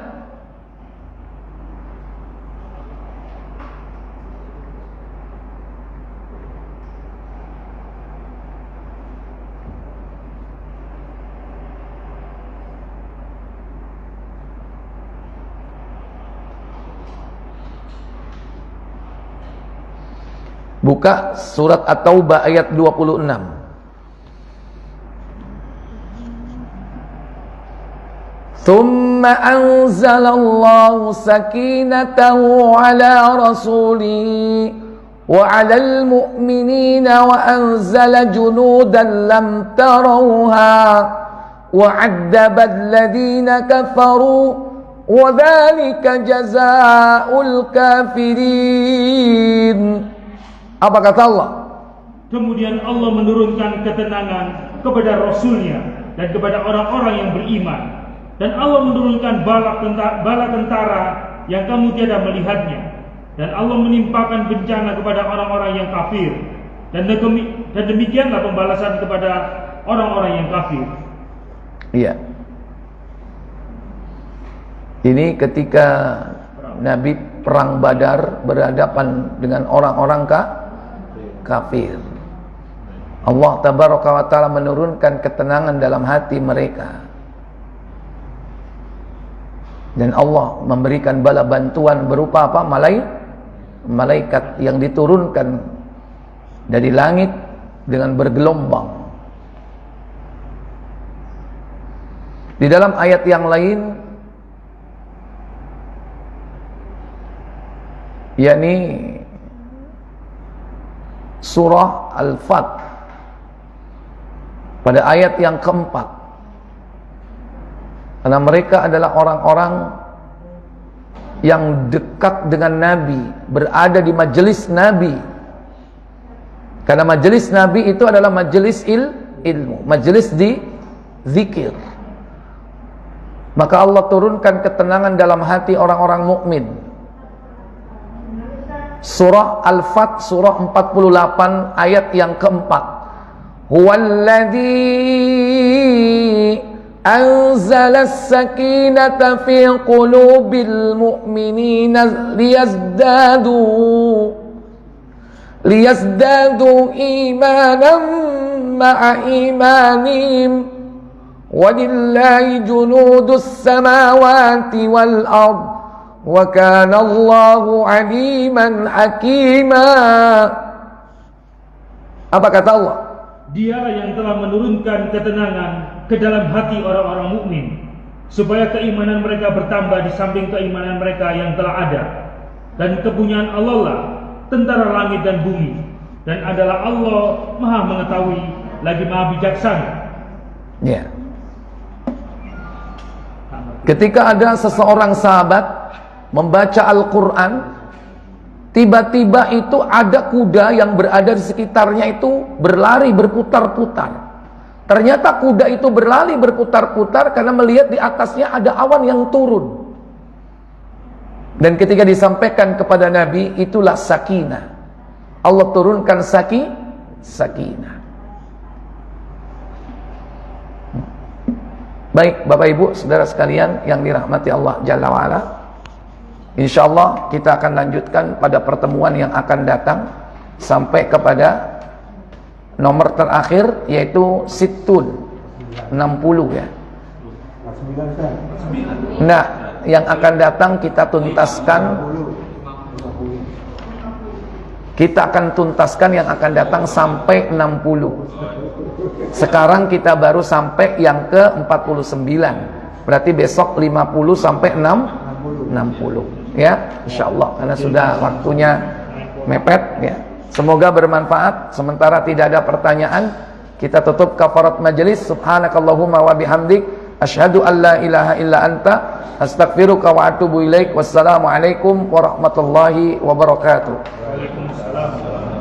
Buka surat At-Taubah ayat 26. Thumma anzalallahu sakinatahu ala rasulihi wa 'alal mu'minina wa anzala junudan lam tarawha wa 'addaba alladhina kafaru wa dhalika jazaa'ul kafirin. Apa kata Allah? Kemudian Allah menurunkan ketenangan kepada Rasulnya dan kepada orang-orang yang beriman. Dan Allah menurunkan bala tentara yang kamu tiada melihatnya. Dan Allah menimpakan bencana kepada orang-orang yang kafir. Dan demikianlah pembalasan kepada orang-orang yang kafir. Iya. Ini ketika Nabi perang Badar berhadapan dengan orang-orang kafir. Allah Tabaraka wa Ta'ala menurunkan ketenangan dalam hati mereka. Dan Allah memberikan bala bantuan berupa apa? Malaikat yang diturunkan dari langit dengan bergelombang. Di dalam ayat yang lain, yakni surah Al-Fat pada ayat yang keempat, karena mereka adalah orang-orang yang dekat dengan Nabi, berada di majelis Nabi. Karena majelis Nabi itu adalah majelis ilmu, majelis di zikir. Maka Allah turunkan ketenangan dalam hati orang-orang mukmin. Surah Al-Fat, surah 48 ayat yang keempat. Huwallazi anzala as-sakinata fi qulubil mu'minina liyazdadu imanan ma'a imanihim walillahi junudus samawati wal ard wa kana Allahu aliman hakima. Apa kata Allah? Dialah yang telah menurunkan ketenangan ke dalam hati orang-orang mukmin, supaya keimanan mereka bertambah di samping keimanan mereka yang telah ada. Dan kepunyaan Allah lah tentara langit dan bumi, dan adalah Allah Maha mengetahui lagi Maha bijaksana. Ya. Ketika ada seseorang sahabat membaca Al-Quran, tiba-tiba itu ada kuda yang berada di sekitarnya itu berlari berputar-putar. Ternyata kuda itu berlari berputar-putar karena melihat di atasnya ada awan yang turun. Dan ketika disampaikan kepada Nabi, itulah sakinah. Allah turunkan sakinah. Baik Bapak Ibu, saudara sekalian yang dirahmati Allah Jalla wa'ala, InsyaAllah kita akan lanjutkan pada pertemuan yang akan datang sampai kepada nomor terakhir, yaitu Sittun 60 ya. Nah, yang akan datang kita tuntaskan, kita akan tuntaskan yang akan datang sampai 60. Sekarang kita baru sampai yang ke 49. Berarti besok 50 sampai 60. ya, insyaallah, karena sudah waktunya mepet ya. Semoga bermanfaat. Sementara tidak ada pertanyaan, kita tutup kafarat majelis. Subhanakallahumma wa bihamdik, asyhadu an la ilaha illa anta, astaghfiruka wa atubu ilaik. Wassalamualaikum warahmatullahi wabarakatuh. Waalaikumsalam.